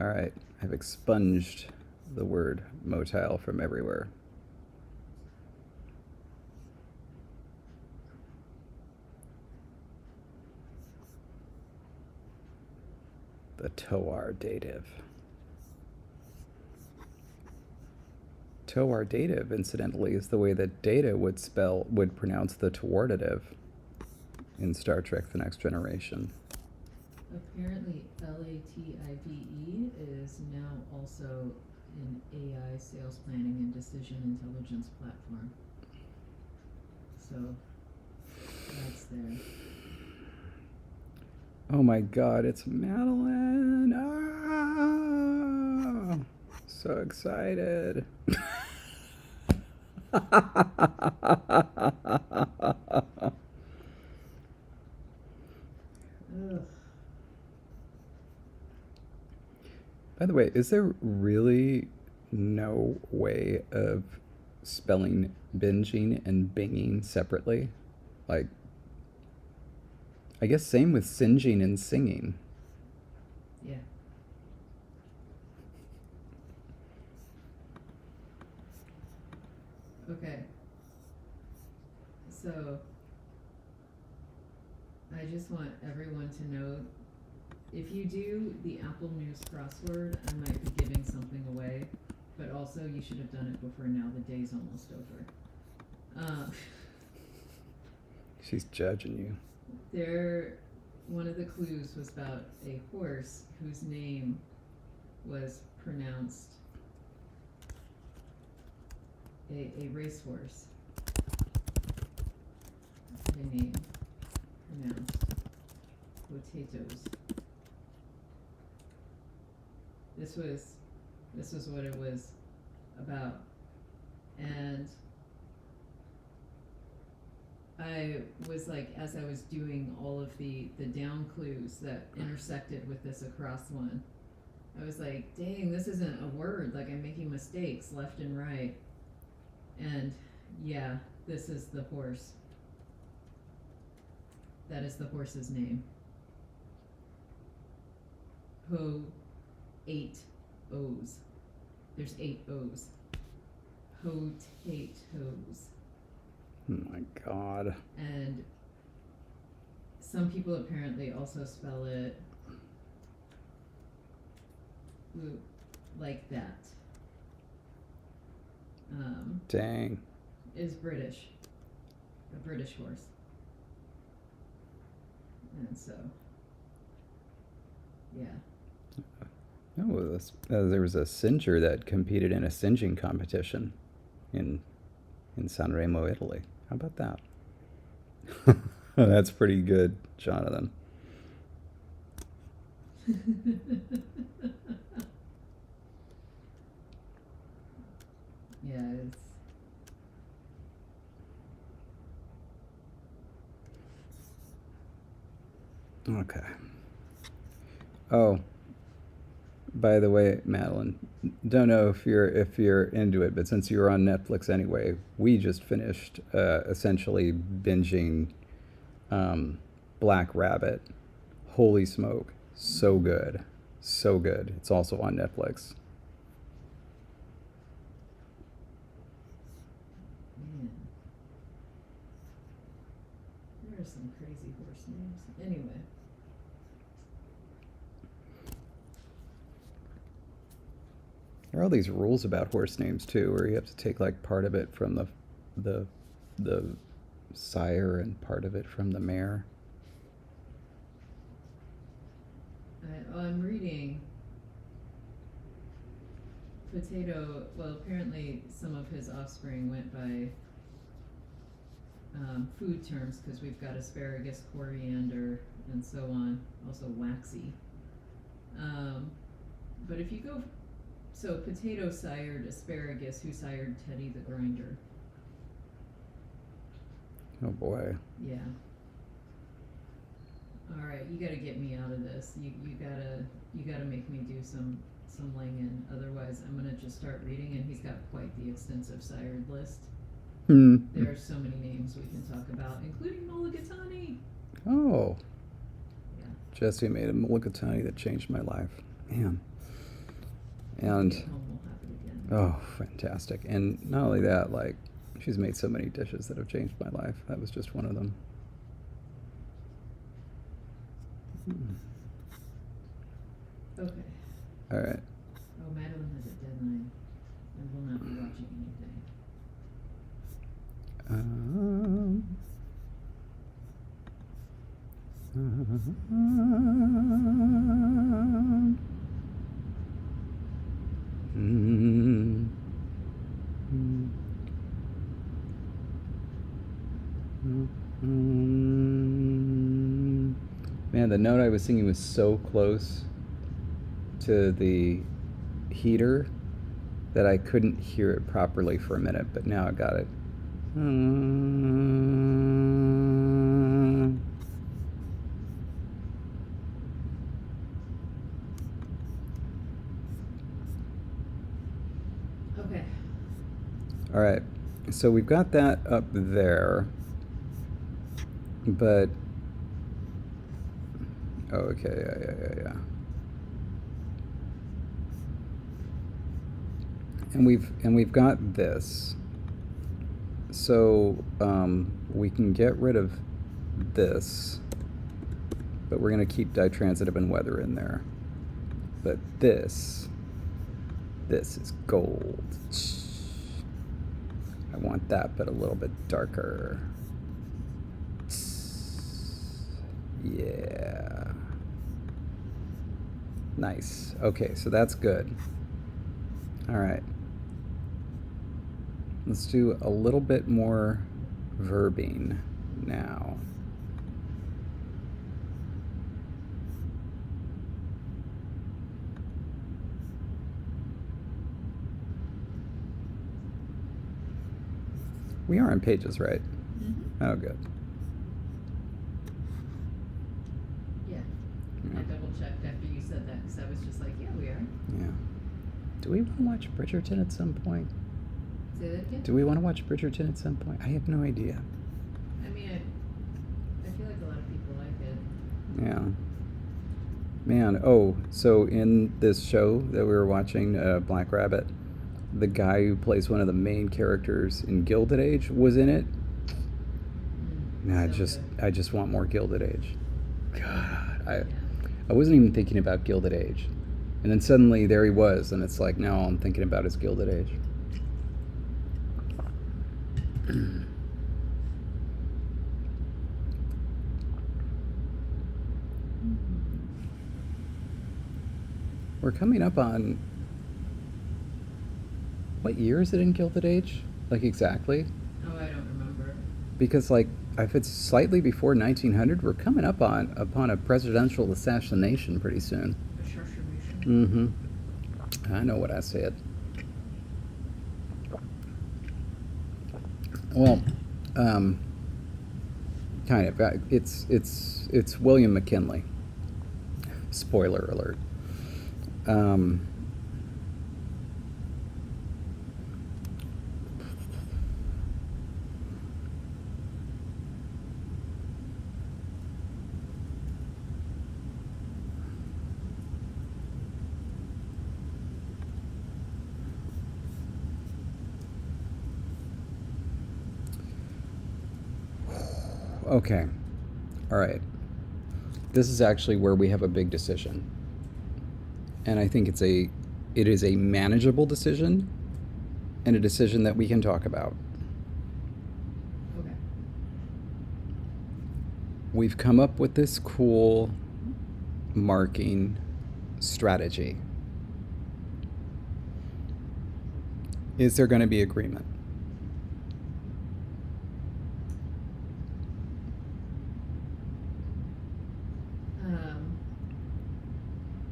All right, I've expunged the word motile from everywhere. The toar dative. Toar dative, incidentally, is the way that Data would pronounce the towardative in Star Trek: The Next Generation. Apparently, LATIVE is now also an AI sales planning and decision intelligence platform. So, that's there. Oh my God, it's Madeline! Ah, so excited. Ugh. By the way, is there really no way of spelling binging and binging separately? Like, I guess same with singeing and singing. Yeah. Okay. So, I just want everyone to know, if you do the Apple News crossword, I might be giving something away, but also you should have done it before now. The day's almost over. She's judging you. One of the clues was about a horse whose name was pronounced a racehorse. A name pronounced potatoes. This was what it was about. And I was like, as I was doing all of the down clues that intersected with this across one, I was like, dang, this isn't a word, like I'm making mistakes left and right. And yeah, this is the horse. That is the horse's name. 8 O's. There's 8 O's. Potatoes. Oh my God. And some people apparently also spell it like that. Dang. Is British. A British horse. And so, yeah. Oh, there was a singer that competed in a singeing competition in Sanremo, Italy. How about that? That's pretty good, Jonathan. Yeah, it's Okay. Oh, by the way, Madeline, don't know if you're into it, but since you're on Netflix anyway, we just finished essentially binging Black Rabbit. Holy smoke, so good, so good. It's also on Netflix. man. There are some crazy horse names. Anyway. There are all these rules about horse names too, where you have to take like part of it from the sire and part of it from the mare. I'm reading Potato. Well, apparently some of his offspring went by food terms, because we've got asparagus, coriander, and so on. Also waxy. But if you go, so Potato sired asparagus, who sired Teddy the Grinder. Oh boy. Yeah. All right, you gotta get me out of this. You gotta make me do some Langan. Otherwise, I'm gonna just start reading, and he's got quite the extensive sired list. There are so many names we can talk about, including Mulligatawny. Oh. Yeah. Jesse made a mulligatawny that changed my life. Man. And Get home, we'll have it again. oh, fantastic. And not only that, like, she's made so many dishes that have changed my life. That was just one of them. Okay. All right. Oh, Madeline has a deadline, and will not be watching anything. Man, the note I was singing was so close to the heater that I couldn't hear it properly for a minute, but now I got it. Okay. All right, so we've got that up there, but oh, okay, yeah. And we've got this, so we can get rid of this, but we're going to keep ditransitive and weather in there. But this This is gold. I want that, but a little bit darker. Yeah. Nice. Okay, so that's good. All right. Let's do a little bit more verbing now. We are on Pages, right? Mm-hmm. Oh, good. Yeah. Yeah. I double checked after you said that because I was just like, yeah, we are. Yeah. Do we want to watch Bridgerton at some point? Say that again? Do we want to watch Bridgerton at some point? I have no idea. I mean, I feel like a lot of people like it. Yeah. Man, oh, so in this show that we were watching, Black Rabbit, the guy who plays one of the main characters in Gilded Age was in it. Nah, So good. I just want more Gilded Age. God, Yeah. I wasn't even thinking about Gilded Age. And then suddenly there he was, and it's like now all I'm thinking about is Gilded Age. We're coming up on, what year is it in Gilded Age? Like exactly? Oh, I don't remember. Because like if it's slightly before 1900, we're coming up upon a presidential assassination pretty soon. Assassination. Mm-hmm. I know what I said. Well, kind of. It's William McKinley. Spoiler alert. Okay. All right. This is actually where we have a big decision. And I think it is a manageable decision and a decision that we can talk about. Okay. We've come up with this cool marking strategy. Is there going to be agreement?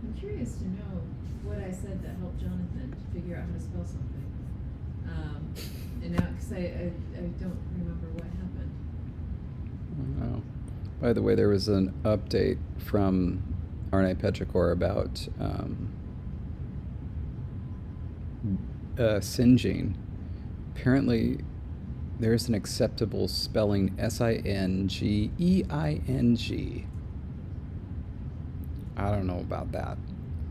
I'm curious to know what I said that helped Jonathan to figure out how to spell something. And now, because I don't remember what happened. Oh. By the way, there was an update from Arne Petrichor about singeing. Apparently, there's an acceptable spelling singeing. I don't know about that.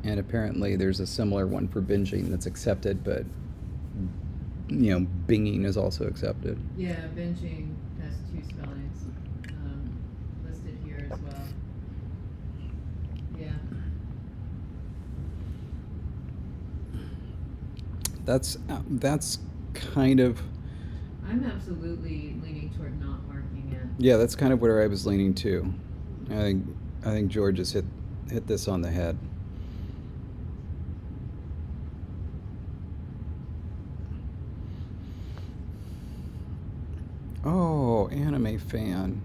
And apparently there's a similar one for binging that's accepted, but binging is also accepted. Yeah, binging has two spellings listed here as well. Yeah. That's kind of. I'm absolutely leaning toward not marking it. Yeah, that's kind of where I was leaning too. I think George has hit this on the head. Oh, anime fan.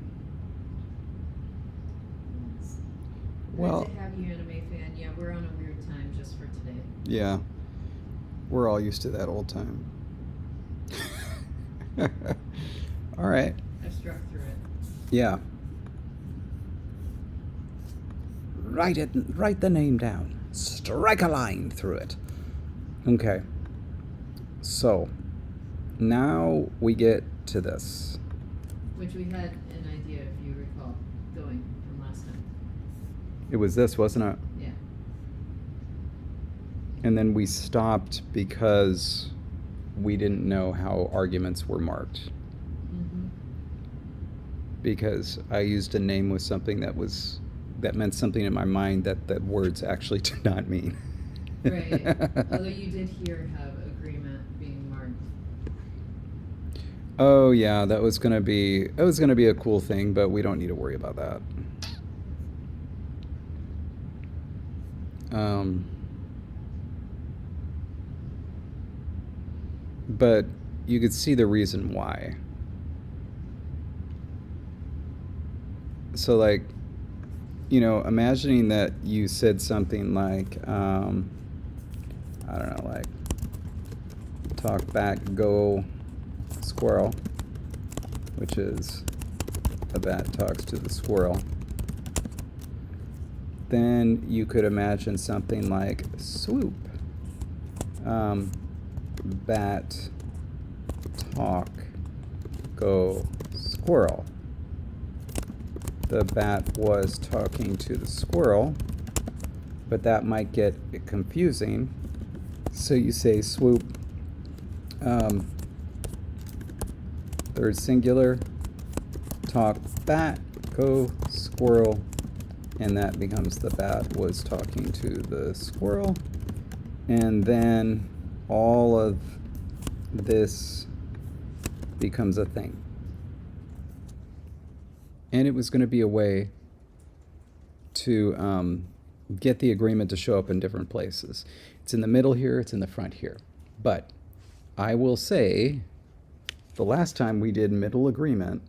Well, Good to have you, anime fan. Yeah, we're on a weird time just for today. yeah, we're all used to that old time. All right. I've struck through it. Yeah. Write the name down. Strike a line through it. Okay. So, now we get to this. Which we had an idea, if you recall, going from last time. It was this, wasn't it? Yeah. And then we stopped because we didn't know how arguments were marked. Mm-hmm. Because I used a name with something that meant something in my mind that words actually did not mean. Right, although you did here have agreement being marked. Oh yeah, that was gonna be a cool thing, but we don't need to worry about that. Um, but you could see the reason why. So like, imagining that you said something like, I don't know, like, talk back, go squirrel, which is a bat talks to the squirrel. Then you could imagine something like swoop, bat talk, go squirrel. The bat was talking to the squirrel, but that might get confusing. So you say swoop, third singular, talk bat, go squirrel, and that becomes the bat was talking to the squirrel. And then all of this becomes a thing. And it was going to be a way to get the agreement to show up in different places. It's in the middle here, it's in the front here. But I will say, the last time we did middle agreement,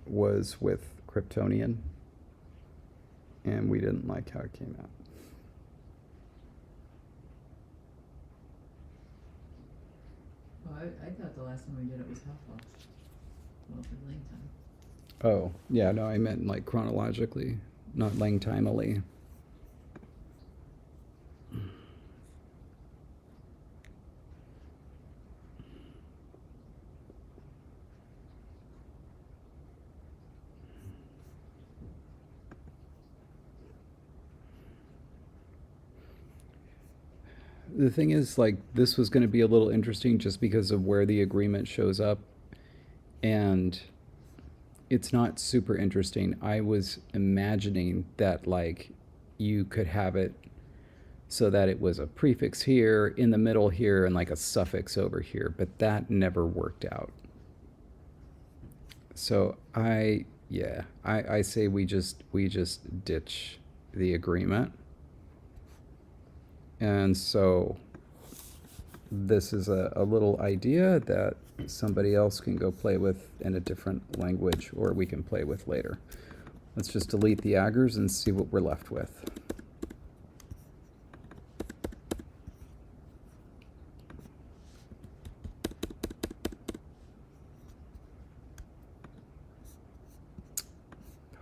was with Kryptonian, and we didn't like how it came out. Oh, I thought the last time we did it was Hellfox. Well, for LangTime. Oh, yeah, no, I meant like chronologically, not LangTimely. The thing is, like, this was going to be a little interesting just because of where the agreement shows up. And it's not super interesting. I was imagining that, like, you could have it so that it was a prefix here, in the middle here, and like a suffix over here. But that never worked out. So I say we just ditch the agreement. And so this is a little idea that somebody else can go play with in a different language, or we can play with later. Let's just delete the aggers and see what we're left with.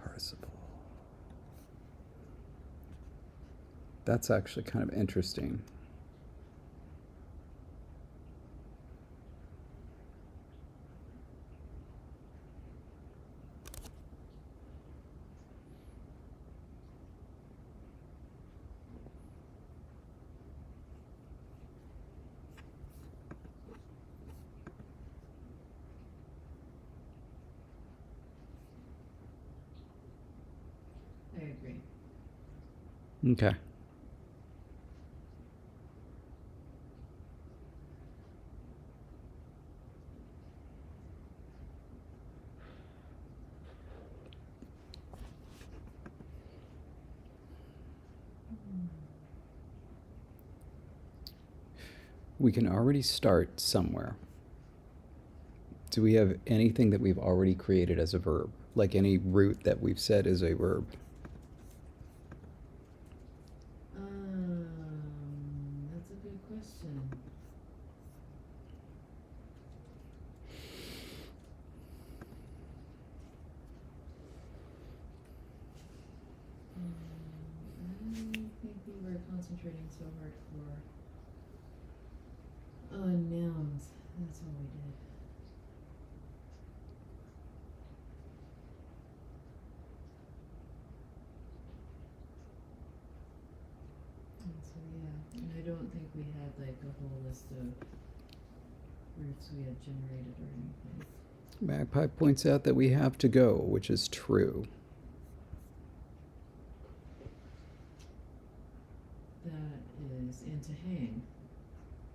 Participle. That's actually kind of interesting. I agree. Okay. We can already start somewhere. Do we have anything that we've already created as a verb? Like any root that we've said is a verb? That's a good question. I think we were concentrating so hard on nouns. That's all we did. And so yeah, and I don't think we had like a whole list of roots we had generated or anything. Magpie points out that we have to go, which is true. That is into hang.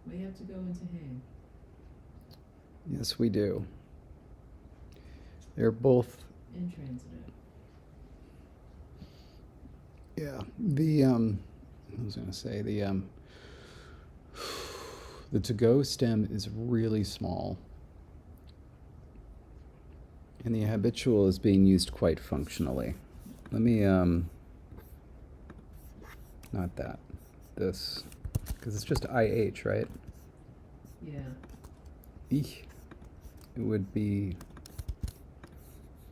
We have to go into hang. Yes, we do. They're both. Intransitive. Yeah. I was going to say the to-go stem is really small. And the habitual is being used quite functionally. Let me, not that, this, because it's just IH, right? Yeah. Eek. It would be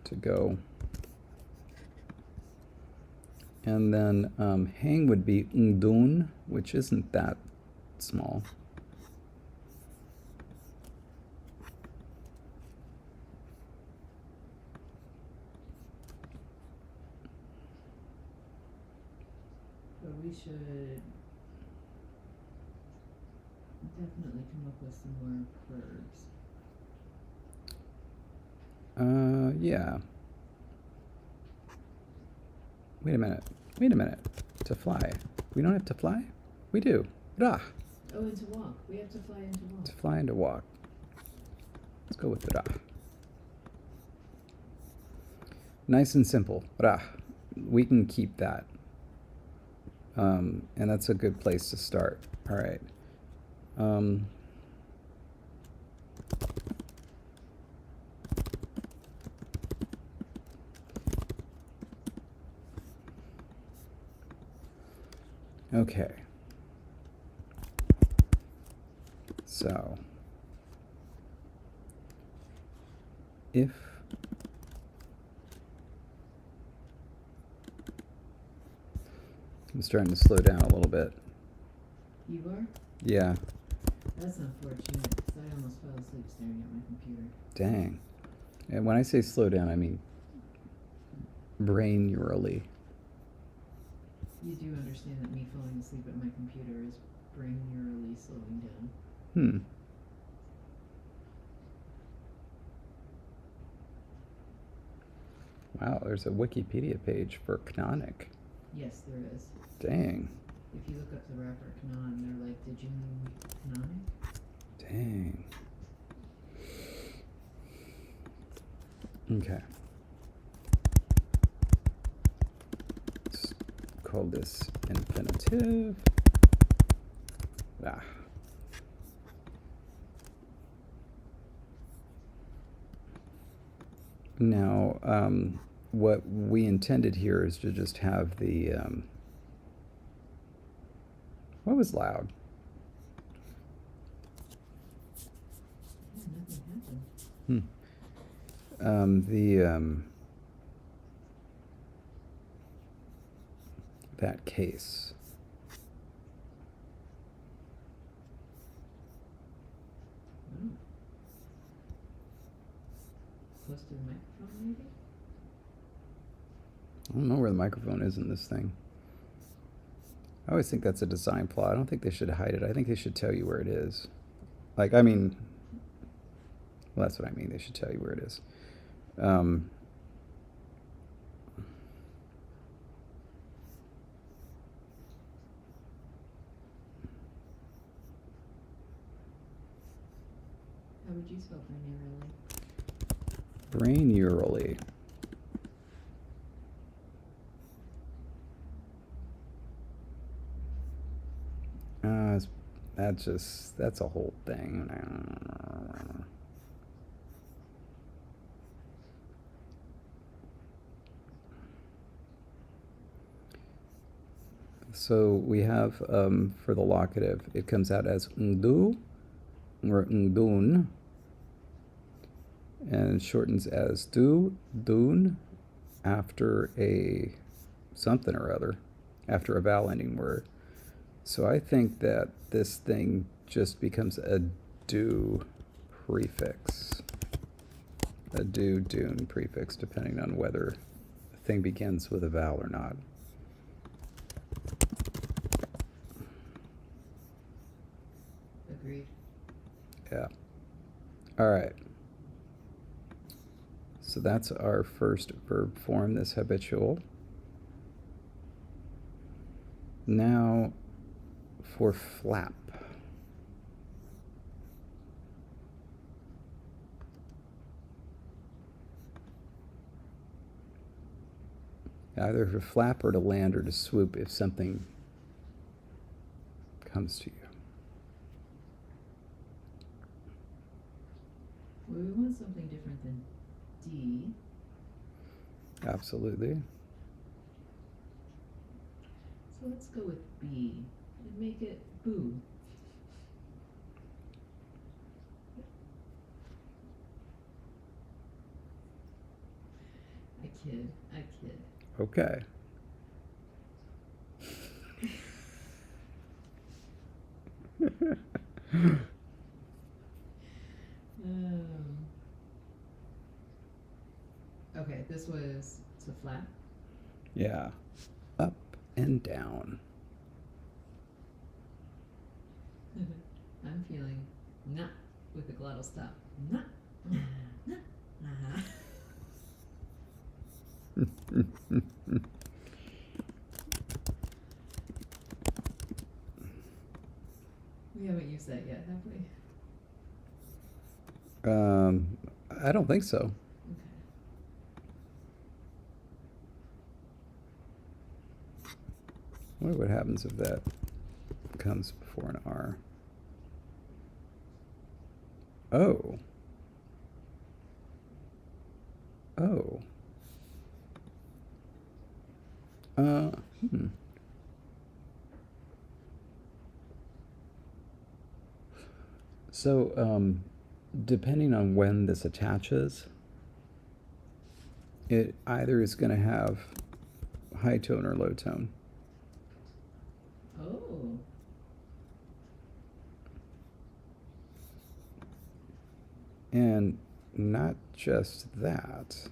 to go. And then hang would be ndun, which isn't that small. But we should definitely come up with some more verbs. Yeah. Wait a minute. Wait a minute. To fly. We don't have to fly? We do. Rah. Oh, and to walk. We have to fly and to walk. To fly and to walk. Let's go with rah. Nice and simple. Rah. We can keep that. And that's a good place to start. All right. Okay. So, if I'm starting to slow down a little bit. You are? Yeah. That's unfortunate, because I almost fell asleep staring at my computer. Dang. And when I say slow down, I mean brain-neurally. You do understand that me falling asleep at my computer is brain-neurally slowing down. Hmm. Wow, there's a Wikipedia page for Canonic. Yes, there is. Dang. If you look up the rapper Kanan, they're like, did you mean Canonic? Dang. Okay. Let's call this infinitive. Ah. Now, what we intended here is to just have the, what was loud? Yeah, nothing happened. That case. Oh. Close to the microphone, maybe? I don't know where the microphone is in this thing. I always think that's a design flaw. I don't think they should hide it. I think they should tell you where it is. Like, I mean, well, that's what I mean. They should tell you where it is. How would you spell brain-neurally? Brain-neurally. That's a whole thing. So we have, for the locative, it comes out as ndu, or ndun, and it shortens as du, dun, after a something or other, after a vowel ending word. So I think that this thing just becomes a do prefix. A do, dune prefix, depending on whether the thing begins with a vowel or not. Agreed. Yeah. All right. So that's our first verb form, this habitual. Now for flap. Either to flap or to land or to swoop if something comes to you. Well, we want something different than D. Absolutely. So let's go with B and make it boo. I kid. Okay. Okay, this was to flap. Yeah. Up and down. I'm feeling nah with the glottal stop. Nah. Nah. Uh-huh. We haven't used that yet, have we? I don't think so. Okay. I wonder what happens if that comes before an R. Oh. Oh. Hmm. So, depending on when this attaches, it either is going to have high tone or low tone. Oh. And not just that.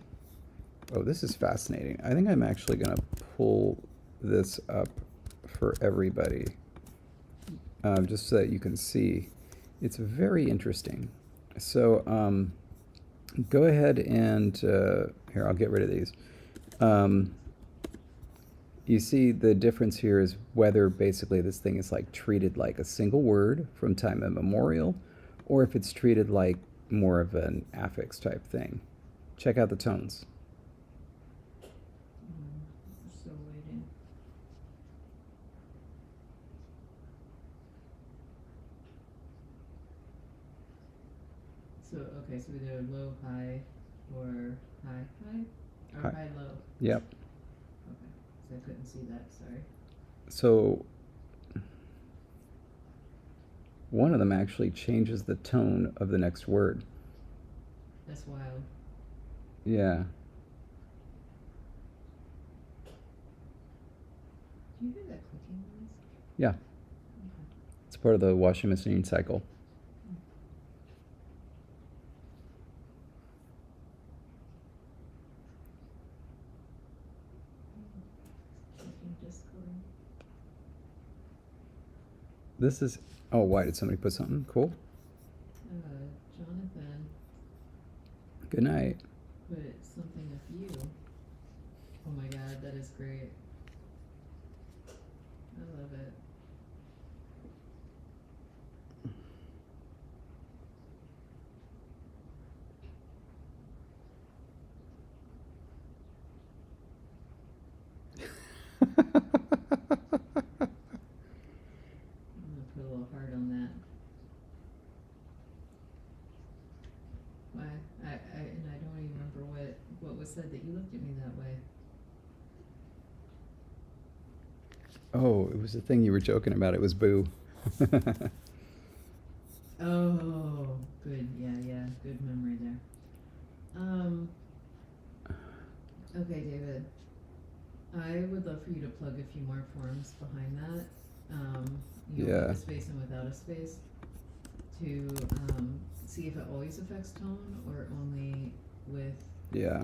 Oh, this is fascinating. I think I'm actually going to pull this up for everybody, just so that you can see. It's very interesting. So go ahead and, here, I'll get rid of these. You see the difference here is whether basically this thing is like treated like a single word from time immemorial, or if it's treated like more of an affix type thing. Check out the tones. Still waiting. So okay, so either low, high, or high, or High. high, low. Yep. Okay, so I couldn't see that. Sorry. So one of them actually changes the tone of the next word. That's wild. Yeah. Do you hear that clicking noise? Yeah. Okay. It's part of the washing machine cycle. Checking Discord. This is, oh, why did somebody put something? Cool. Jonathan Good night. put something of you. Oh my god, that is great. I love it. I'm gonna put a little heart on that. Why? And I don't even remember what was said that you looked at me that way. Oh, it was the thing you were joking about. It was boo. Oh, good. Yeah. Good memory there. Okay, David. I would love for you to plug a few more forms behind that. Yeah. With a space and without a space, to see if it always affects tone or only with Yeah.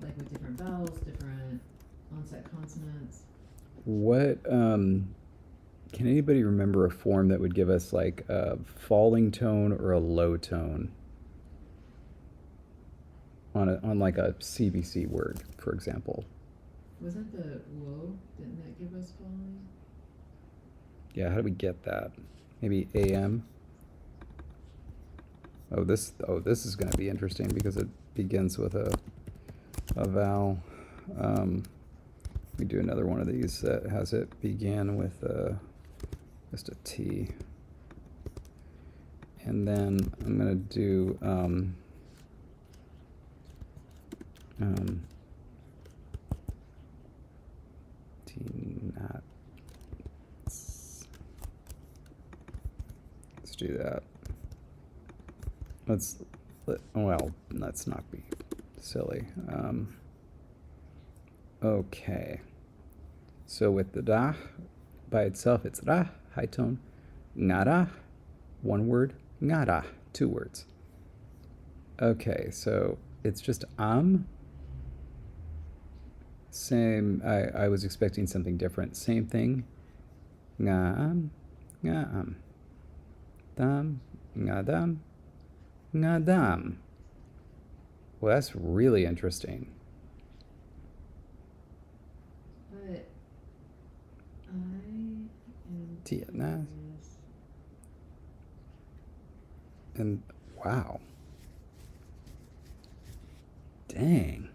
like with different vowels, different onset consonants. What Can anybody remember a form that would give us like a falling tone or a low tone on like a CBC word, for example? Wasn't the whoa, didn't that give us falling? Yeah, how do we get that? Maybe AM? Oh, this is going to be interesting because it begins with a vowel. We do another one of these that has it begin with just a T. And then I'm going to do T not. Let's do that. Well, let's not be silly. Okay. So with the da by itself, it's ra, high tone. Ngara, one word. Ngara, two words. Okay, so it's just Same. I was expecting something different. Same thing. Ngam, ngam. Dam, ngadam, ngadam. Well, that's really interesting. But I am Tiana. curious. And wow. Dang.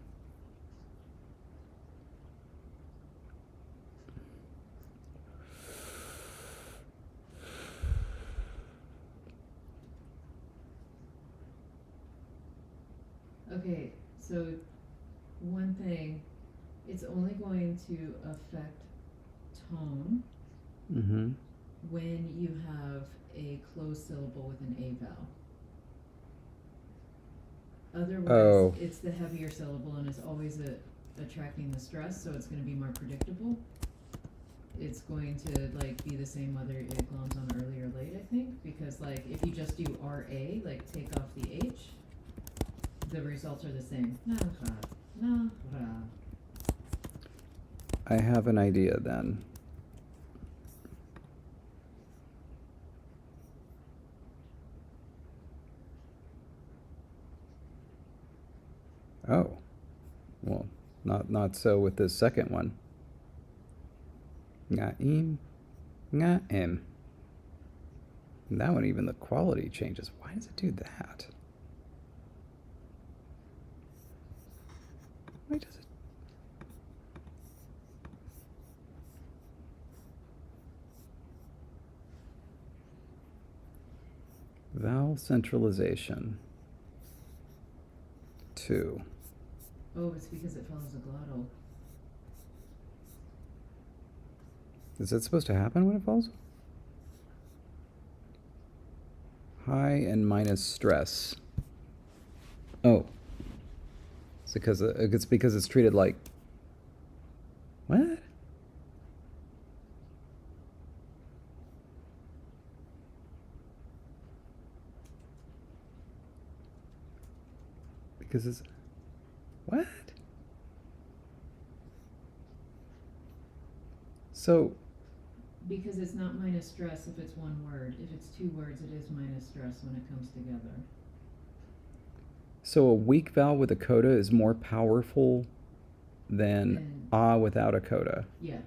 Okay, so one thing, it's only going to affect tone Mm-hmm. when you have a closed syllable with an A vowel. Otherwise, Oh. it's the heavier syllable and it's always attracting the stress, so it's going to be more predictable. It's going to like be the same whether it glums on early or late, I think, because like if you just do RA, like take off the H, the results are the same. Nara, nara. I have an idea then. Oh. Well, not so with this second one. Nga'im, nga'im. And that one, even the quality changes. Why does it do that? Why does it? Vowel centralization. 2. Oh, it's because it follows a glottal. Is that supposed to happen when it falls? High and minus stress. Oh. It's because it's treated like. What? Because it's. What? So. Because it's not minus stress if it's one word. If it's two words, it is minus stress when it comes together. So a weak vowel with a coda is more powerful than without a coda. Yeah.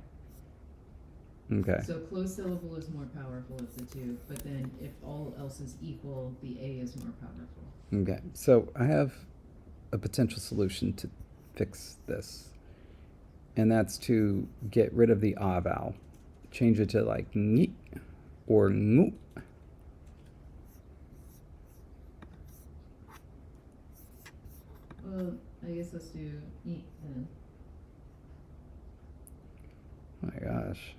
Okay. So closed syllable is more powerful of the two, but then if all else is equal, the A is more powerful. Okay. So I have a potential solution to fix this. And that's to get rid of the vowel. Change it to like ngi or ngu. Well, I guess let's do eat then. Oh my gosh.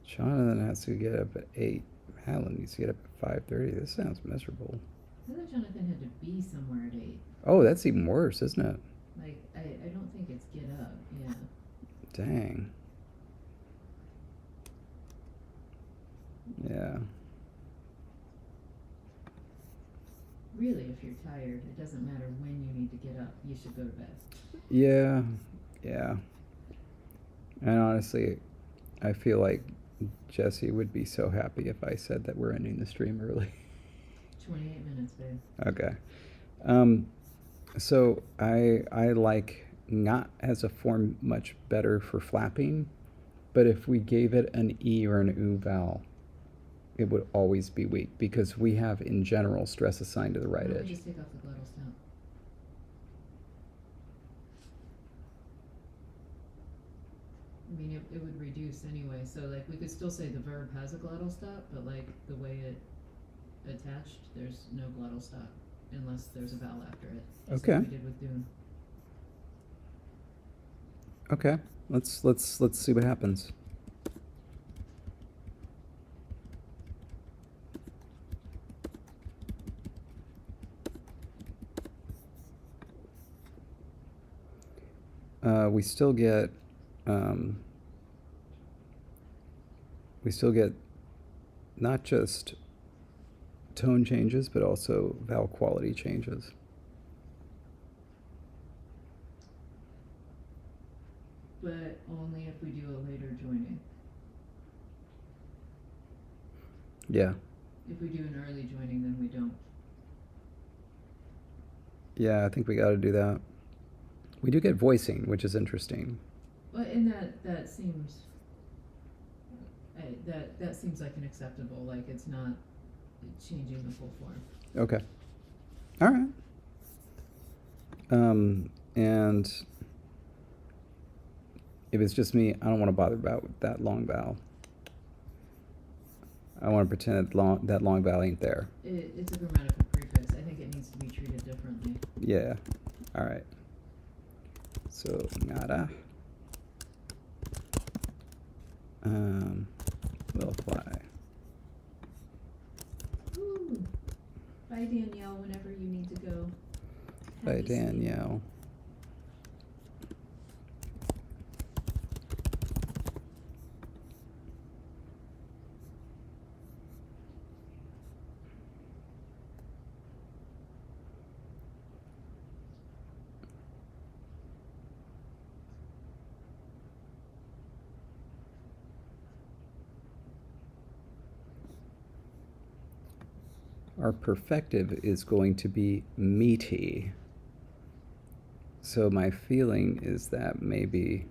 Jonathan has to get up at 8. Madeline needs to get up at 5:30. This sounds miserable. I thought Jonathan had to be somewhere at 8. Oh, that's even worse, isn't it? Like, I don't think it's get up, yeah. Dang. Yeah. Really, if you're tired, it doesn't matter when you need to get up. You should go to bed. Yeah. Yeah. And honestly, I feel like Jesse would be so happy if I said that we're ending the stream early. 28 minutes, babe. Okay. So I like not as a form much better for flapping, but if we gave it an E or an U vowel, it would always be weak because we have in general stress assigned to the right Why don't we edge. just take off the glottal stop? I mean, it would reduce anyway, so like we could still say the verb has a glottal stop, but like the way it attached, there's no glottal stop unless there's a vowel after it. Just like Okay. we did with Dune. Okay. Let's see what happens. We still get not just tone changes, but also vowel quality changes. But only if we do a later joining. Yeah. If we do an early joining, then we don't. Yeah, I think we got to do that. We do get voicing, which is interesting. Well, and that seems that seems like an acceptable. Like it's not changing the full form. Okay. All right. And if it's just me, I don't want to bother about that long vowel. I want to pretend that long vowel ain't there. It's a grammatical prefix. I think it needs to be treated differently. Yeah. All right. So nada will apply. Ooh. Bye, Danielle. Whenever you need to go. By Happy sleep. Danielle. Our perfective is going to be meaty. So my feeling is that maybe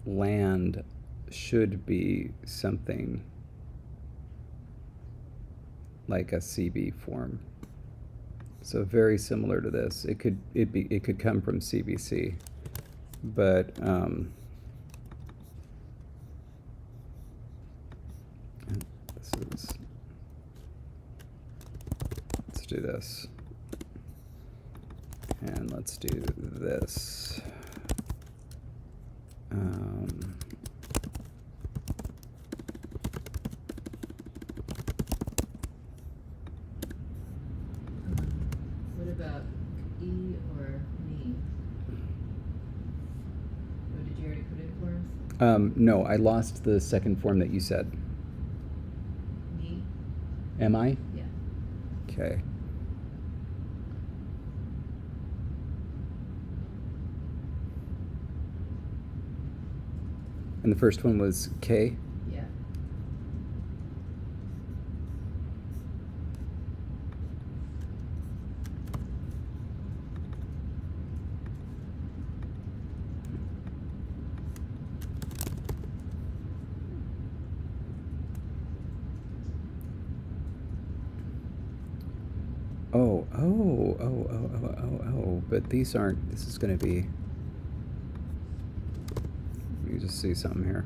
land should be something like a CB form. So very similar to this. It could come from CBC, but let's do this, and let's do this. What about E or me? Oh, did you already put it for us? No, I lost the second form that you said. Me? Am I? Yeah. Okay. And the first one was K? Yeah. Oh, but these aren't, this is going to be, let me just see something here.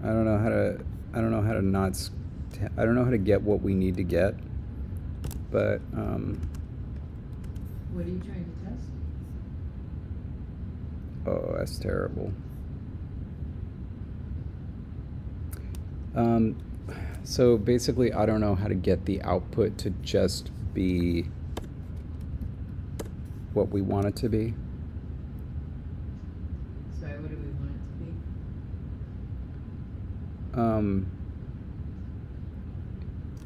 I don't know how to not, I don't know how to get what we need to get, but, What are you trying to test? oh, that's terrible. So basically, I don't know how to get the output to just be what we want it to be. Sorry, what do we want it to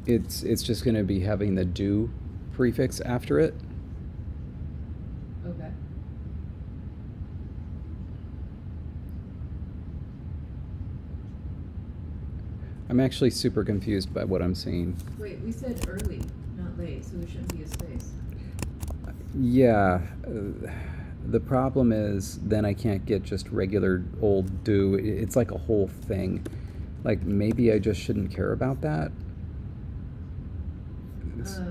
be? It's just going to be having the do prefix after it. Okay. I'm actually super confused by what I'm seeing. Wait, we said early, not late, so there shouldn't be a space. Yeah, the problem is then I can't get just regular old do. It's like a whole thing. Like maybe I just shouldn't care about that. It's-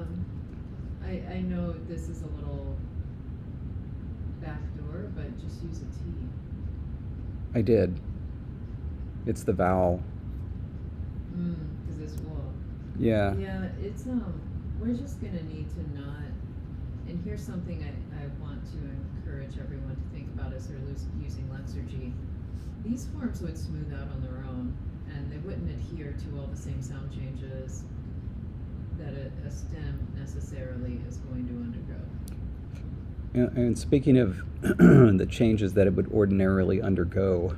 I know this is a little backdoor, but just use a T. I did. It's the vowel. Cause it's wool. Yeah. Yeah, it's, we're just gonna need to not, and here's something I want to encourage everyone to think about as they're using Lexergy. These forms would smooth out on their own, and they wouldn't adhere to all the same sound changes that a stem necessarily is going to undergo. And speaking of the changes that it would ordinarily undergo,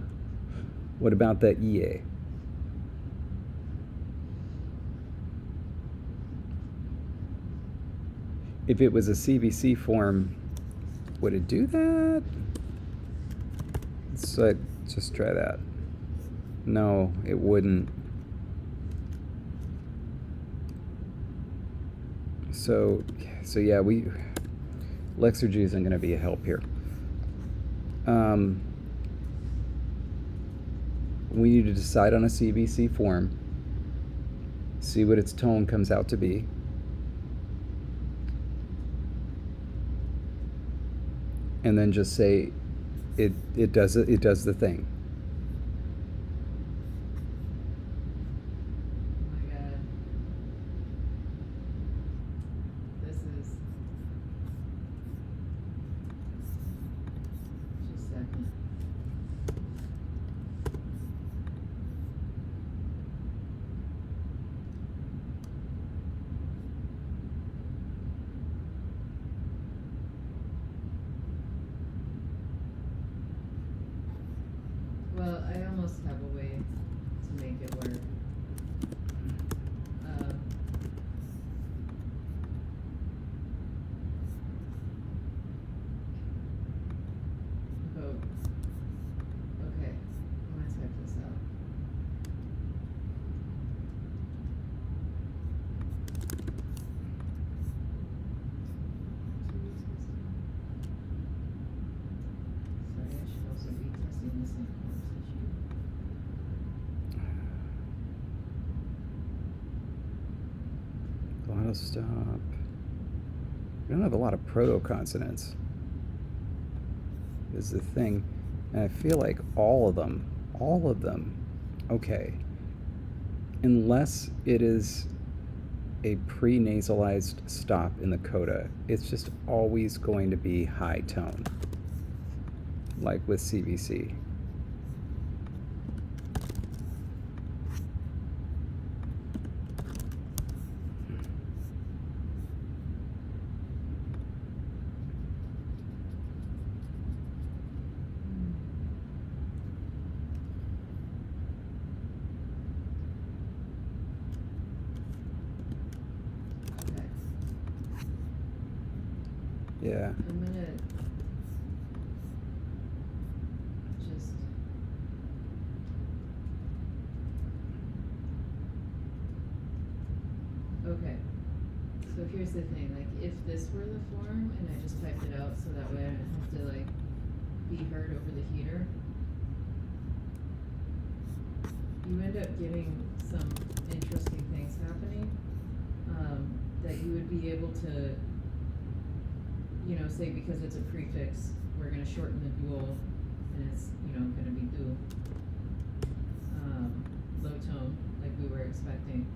what about the EA? If it was a CVC form, would it do that? So just try that. No, it wouldn't. So yeah, Lexergy isn't going to be a help here. We need to decide on a CVC form, see what its tone comes out to be. And then just say it does the thing. Oh my god. This is. Just a second. Well, I almost have a way to make it work. Vote. Okay, I'm gonna type this out. Sorry, I should also be testing the same forms as you. Glottal stop. We don't have a lot of proto-consonants, is the thing. And I feel like all of them, okay. Unless it is a pre-nasalized stop in the coda, it's just always going to be high tone, like with CVC. Okay, Yeah. I'm gonna just. Okay, so here's the thing, like, if this were the form and I just typed it out so that way I don't have to, like, be heard over the heater, you end up getting some interesting things happening, that you would be able to, you know, say because it's a prefix, we're gonna shorten the dual, and it's, you know, gonna be do. Low tone, like we were expecting.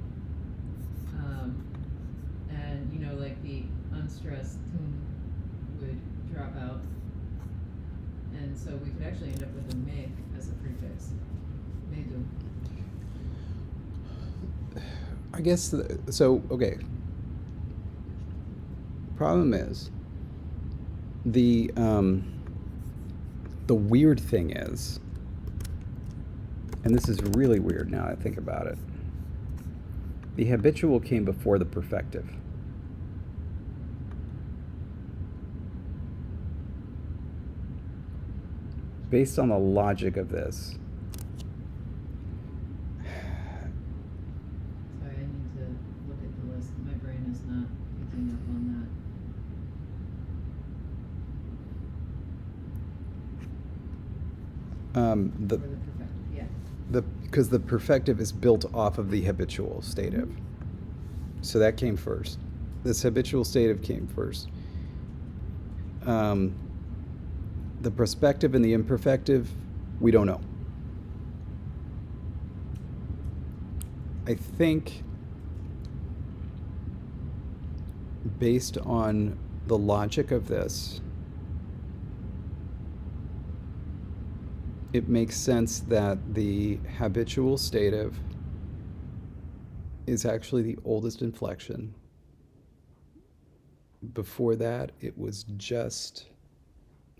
And, you know, like the unstressed would drop out. And so we could actually end up with a me as a prefix. May do. I guess, so, okay. Problem is, the weird thing is, and this is really weird now I think about it, The habitual came before the perfective. Based on the logic of this, Sorry, I need to look at the list. My brain is not picking up on that. the For the perfective, yeah. because the perfective is built off of the habitual stative. So that came first. This habitual stative came first. The prospective and the imperfective, we don't know. I think based on the logic of this, it makes sense that the habitual stative is actually the oldest inflection. Before that, it was just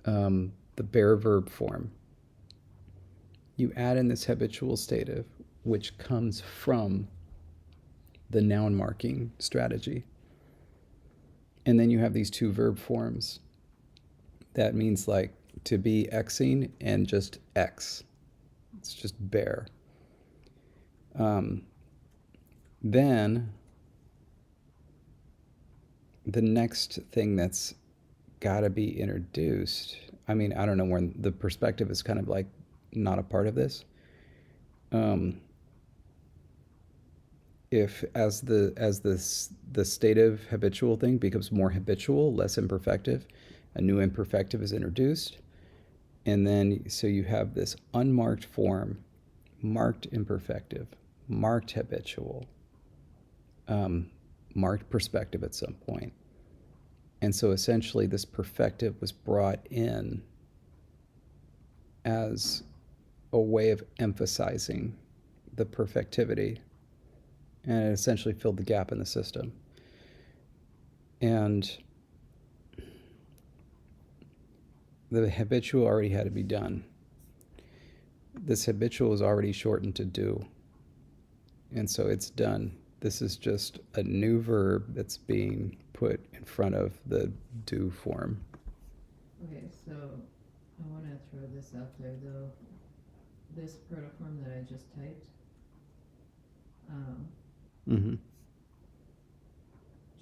the bare verb form. You add in this habitual stative, which comes from the noun marking strategy. And then you have these two verb forms. That means like to be Xing and just X. It's just bare. Then the next thing that's got to be introduced, I mean, I don't know, when the perspective is kind of like not a part of this. If as the stative habitual thing becomes more habitual, less imperfective, a new imperfective is introduced, and then so you have this unmarked form, marked imperfective, marked habitual, marked perspective at some point. And so essentially this perfective was brought in as a way of emphasizing the perfectivity, and it essentially filled the gap in the system. And the habitual already had to be done. This habitual is already shortened to do, and so it's done. This is just a new verb that's being put in front of the do form. Okay, so I want to throw this out there though. This protoform that I just typed,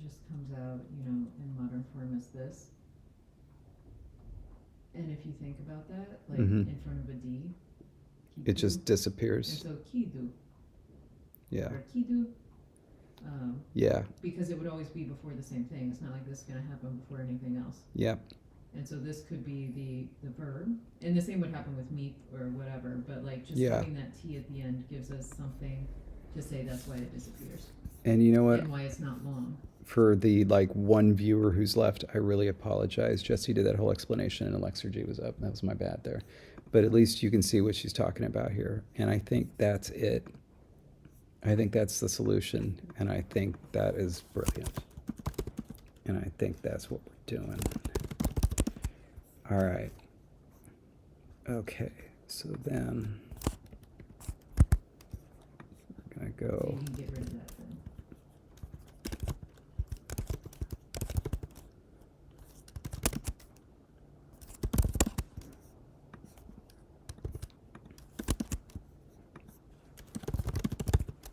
just comes out, in modern form as this. And if you think about that, like in front of a D, it just disappears. And so kidu. Yeah. Or kidu. Yeah. Because it would always be before the same thing. It's not like this is going to happen before anything else. Yep. And so this could be the verb. And the same would happen with meet or whatever. But like just Yeah. having that T at the end gives us something to say that's why it disappears. And you know what? And why it's not long. For the one viewer who's left, I really apologize. Jesse did that whole explanation and Alexergy was up. That was my bad there. But at least you can see what she's talking about here. And I think that's it. I think that's the solution. And I think that is brilliant. And I think that's what we're doing. All right. Okay. So then we're going to go. You can get rid of that then.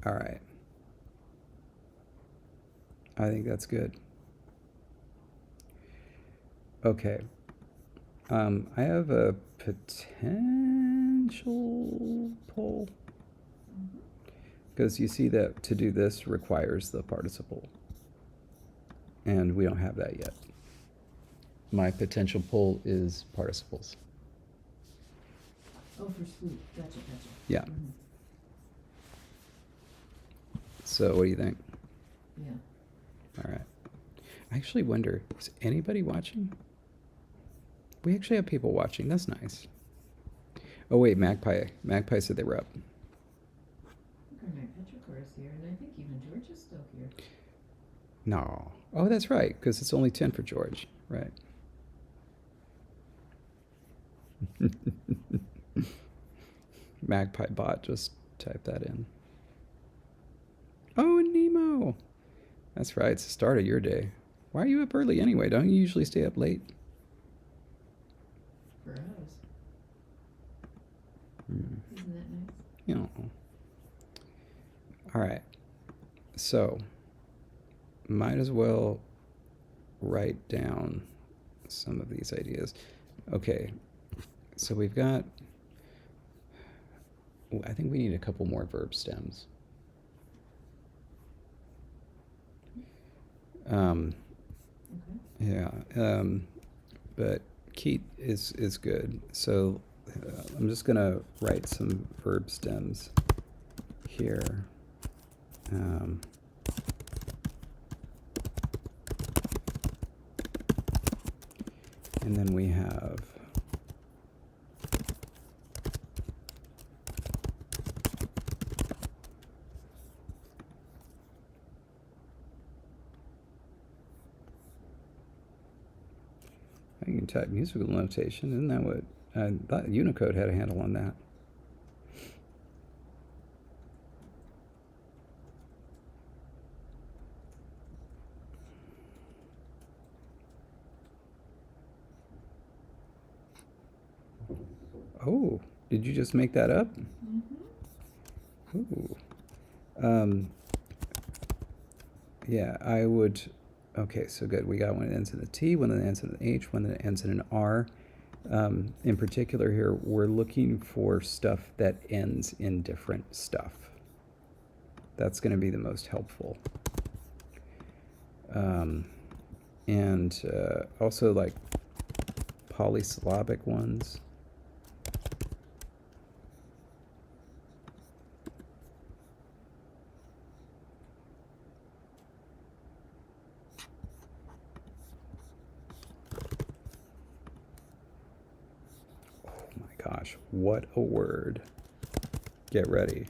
All right. I think that's good. Okay. I have a potential poll. Because you see that to do this requires the participle. And we don't have that yet. My potential poll is participles. Oh, for swoop. Gotcha. Yeah. Mm-hmm. So what do you think? Yeah. All right. I actually wonder, is anybody watching? We actually have people watching. That's nice. Oh, wait, Magpie. Magpie said they were up. My Petrichor is here, and I think even George is still here. No. Oh, that's right, because it's only 10 for George. Right. Magpie bot just typed that in. Oh, Nemo. That's right. It's the start of your day. Why are you up early anyway? Don't you usually stay up late? For us. Hmm. Isn't that nice? You know. All right. So, might as well write down some of these ideas. Okay. So we've got, I think we need a couple more verb stems. Okay. Yeah, but Keat is good. So I'm just gonna write some verb stems here. And then we have you can type musical notation. Isn't that what I thought Unicode had a handle on that? Oh, did you just make that up? Mm-hmm. Ooh. Yeah, I would. Okay, so good. We got one that ends in a T, one that ends in an H, one that ends in an R. In particular here, we're looking for stuff that ends in different stuff. That's going to be the most helpful. And also like polysyllabic ones. Gosh, what a word. Get ready.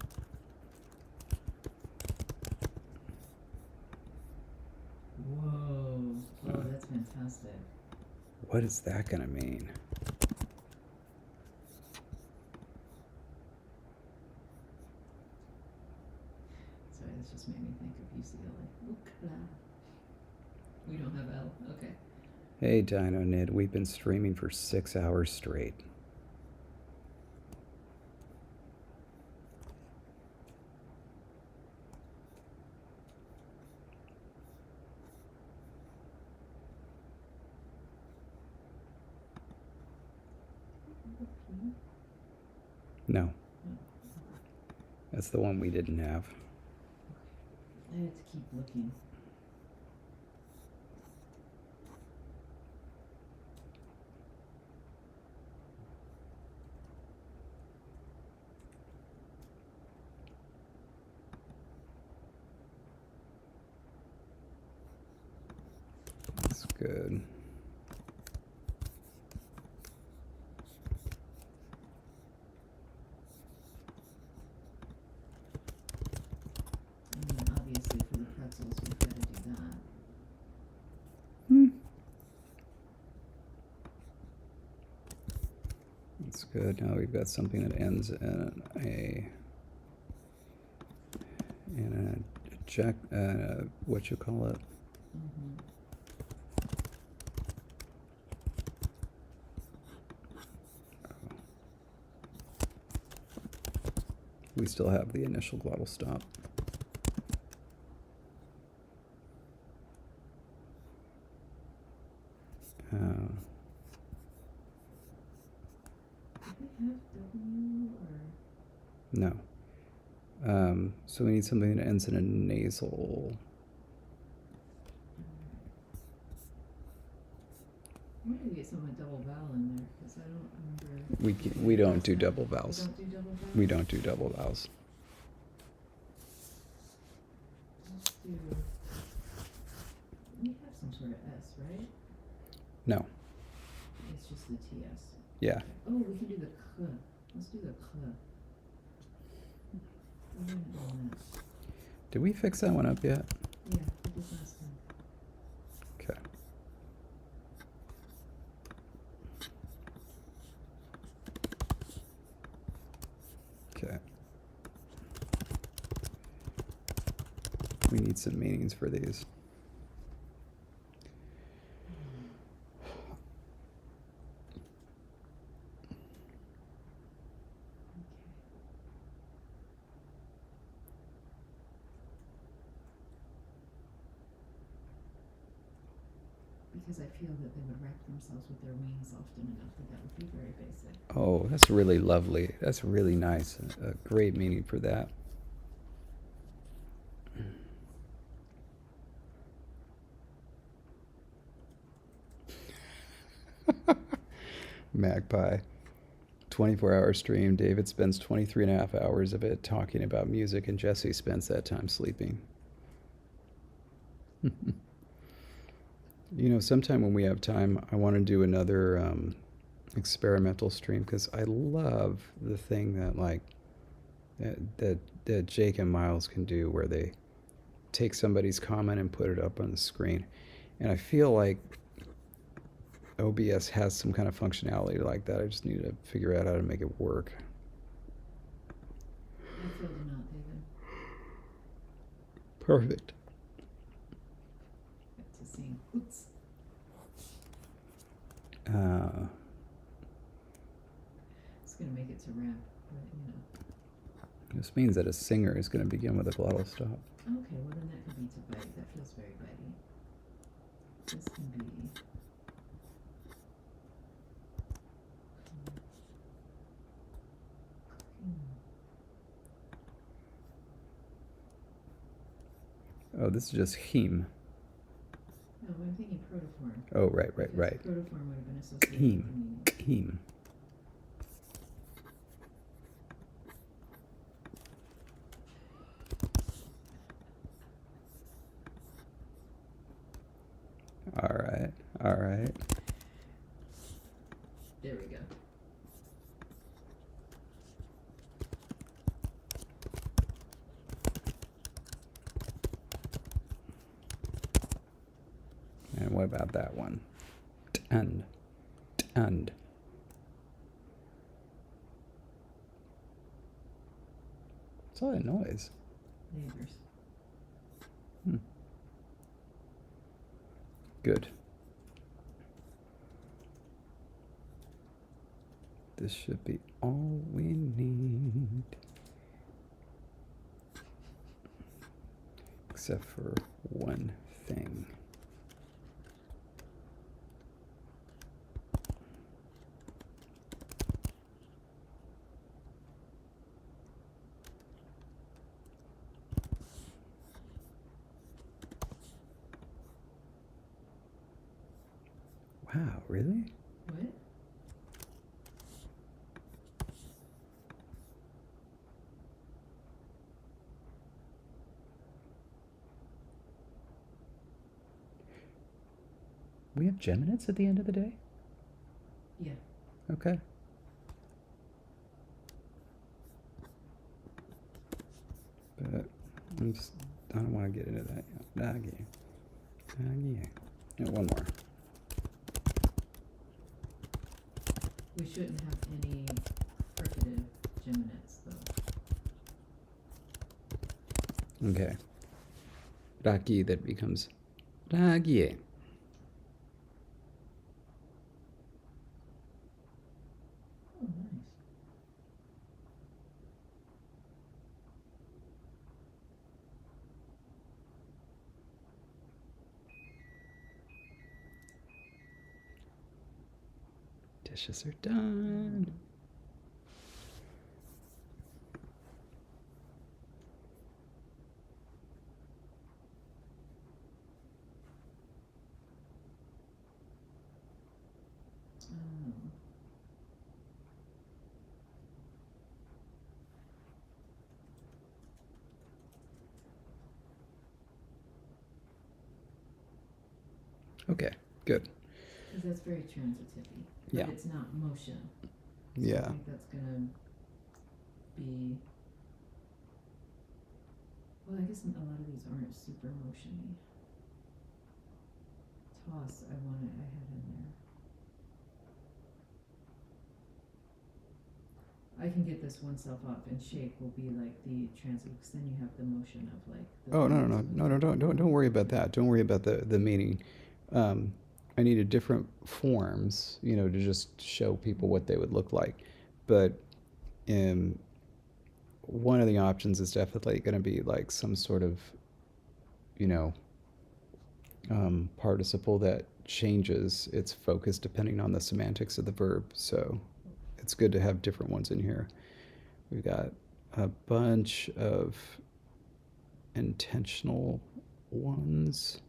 Whoa. Oh, that's fantastic. What is that going to mean? Sorry, this just made me think of UCLA. Ookla. We don't have L. Okay. Hey, Dino Nid, we've been streaming for 6 hours straight. No. That's the one we didn't have. I had to keep looking. That's good. And then obviously for the pretzels, we've got to do that. That's good. Now we've got something that ends in a jack. What you call it? Mm-hmm. We still have the initial glottal stop. Do we have W or? No. So we need something that ends in a nasal. I wonder if we get some with double vowel in there, because I don't remember. We don't do double vowels. We don't do double vowel? We don't do double vowels. Let's do. We have some sort of S, right? No. It's just the TS. Yeah. Oh, we can do the K. Let's do the K. We haven't done that. Did we fix that one up yet? Yeah, we did last time. Okay. Okay. We need some meanings for these. Because I feel that they would wrap themselves with their wings often enough that would be very basic. Oh, that's really lovely. That's really nice. A great meaning for that. Magpie. 24-hour stream. David spends 23 and a half hours of it talking about music, and Jesse spends that time sleeping. You know, sometime when we have time, I want to do another experimental stream, because I love the thing that that Jake and Miles can do, where they take somebody's comment and put it up on the screen. And I feel like OBS has some kind of functionality like that. I just need to figure out how to make it work. I feel do not, David. Perfect. Back to seeing oops. It's gonna make it to rap, but you know. This means that a singer is going to begin with a glottal stop. Okay, well then that could be to bite. That feels very bitey. This can be. Oh, this is just heme. No, I'm thinking protoform. Oh, right. Because protoform would have been associated Heme. with the meaning. Heme. All right. There we go. And what about that one? Tend. What's all that noise? Neighbors. Good. This should be all we need. Except for one thing. Wow, really? What? We have geminates at the end of the day? Yeah. Okay. But I don't want to get into that yet. Yeah, one more. We shouldn't have any fricative geminates, though. Okay. Raki, that becomes ragie. Oh, nice. Dishes are done. Oh. Okay, good. Because that's very transitive-y. But Yeah. it's not motion. So I Yeah. think that's gonna be. Well, I guess a lot of these aren't super motion-y. Toss, I had in there. I can get this oneself off, and shake will be like the transitive, because then you have the motion of like. The Oh, no, no, words no, with no, no, don't worry about that. Don't worry about the meaning. I needed different forms, you know, to just show people what they would look like. But one of the options is definitely going to be like some sort of, you know, participle that changes its focus depending on the semantics of the verb. So it's good to have different ones in here. We've got a bunch of intentional ones.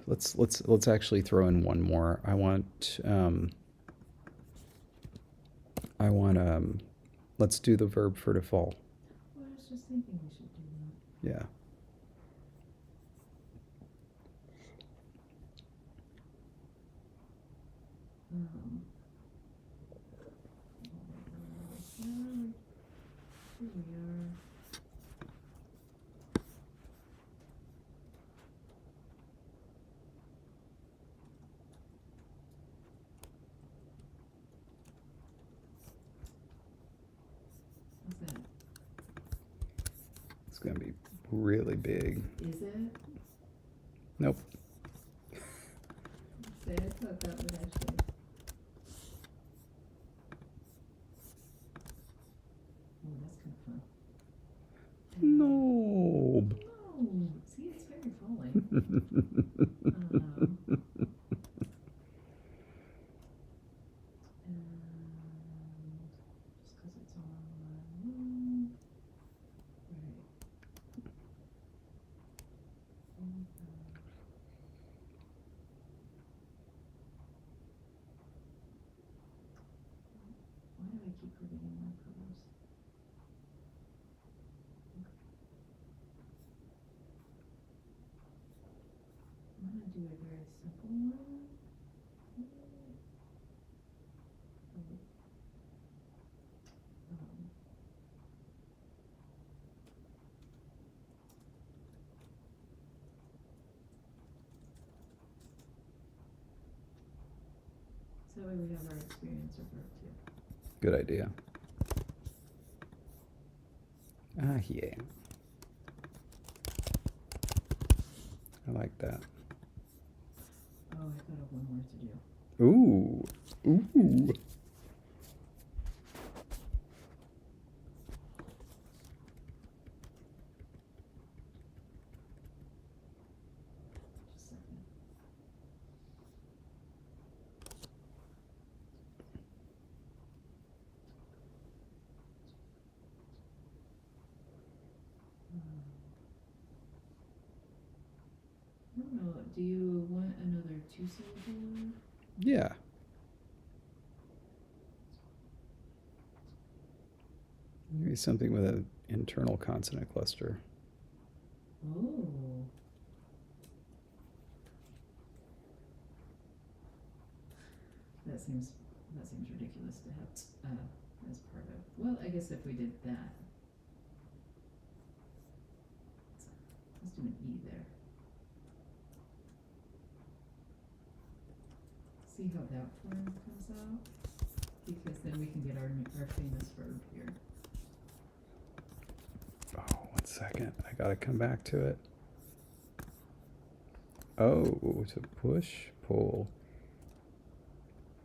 Let's actually throw in one more. I want let's do the verb for to fall. Well, I was just thinking we should do that. Yeah. Here we are. What's that? It's going to be really big. Is it? Nope. Say, I thought that would actually. Oh, that's kind of fun. No. No, see, it's very falling. Just because it's on one. Right. Why do I keep forgetting my colors? I'm gonna do a very simple one. So that way we have our experience of verb too. Good idea. Ah, yeah. I like that. Oh, I thought of one more to do. Ooh. Ooh. Just a second. I don't know. Do you want another two-syllable word? Yeah. Maybe something with an internal consonant cluster. Oh. That seems ridiculous to have as part of. Well, I guess if we did that. Let's do an E there. See how that form comes out? Because then we can get our famous verb here. Oh, 1 second. I gotta come back to it. Oh, to push, pull.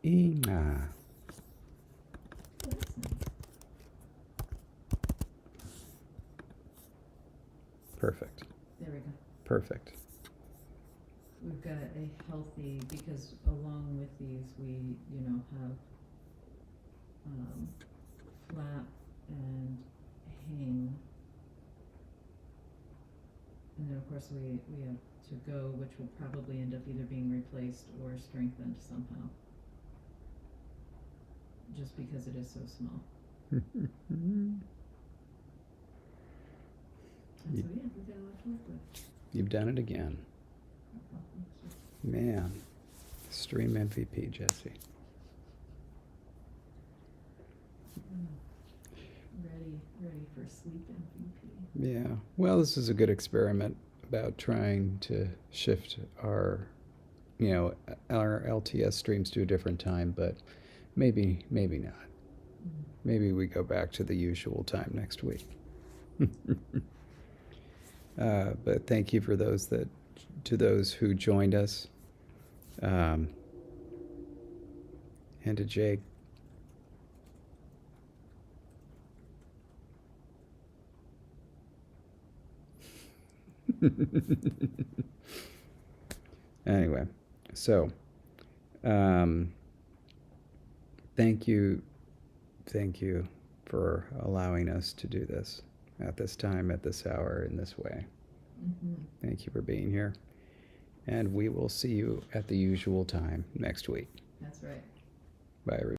Ina. Oh, that's nice. Perfect. There we go. Perfect. We've got a healthy, because along with these we, have flap and hang. And then of course we have to go, which will probably end up either being replaced or strengthened somehow. Just because it is so small. And so yeah, we've got a lot to work with. You've done it again. Oh, thank you. Man. Stream MVP, Jesse. Ready for sleep MVP. Yeah. Well, this is a good experiment about trying to shift our you know, our LTS streams to a different time, but maybe not. Mhm. Maybe we go back to the usual time next week. But thank you for those who joined us, and to Jake. Anyway, so thank you for allowing us to do this at this time, at this hour, in this way. Mhm. Thank you for being here, and we will see you at the usual time next week. That's right. Bye, everybody.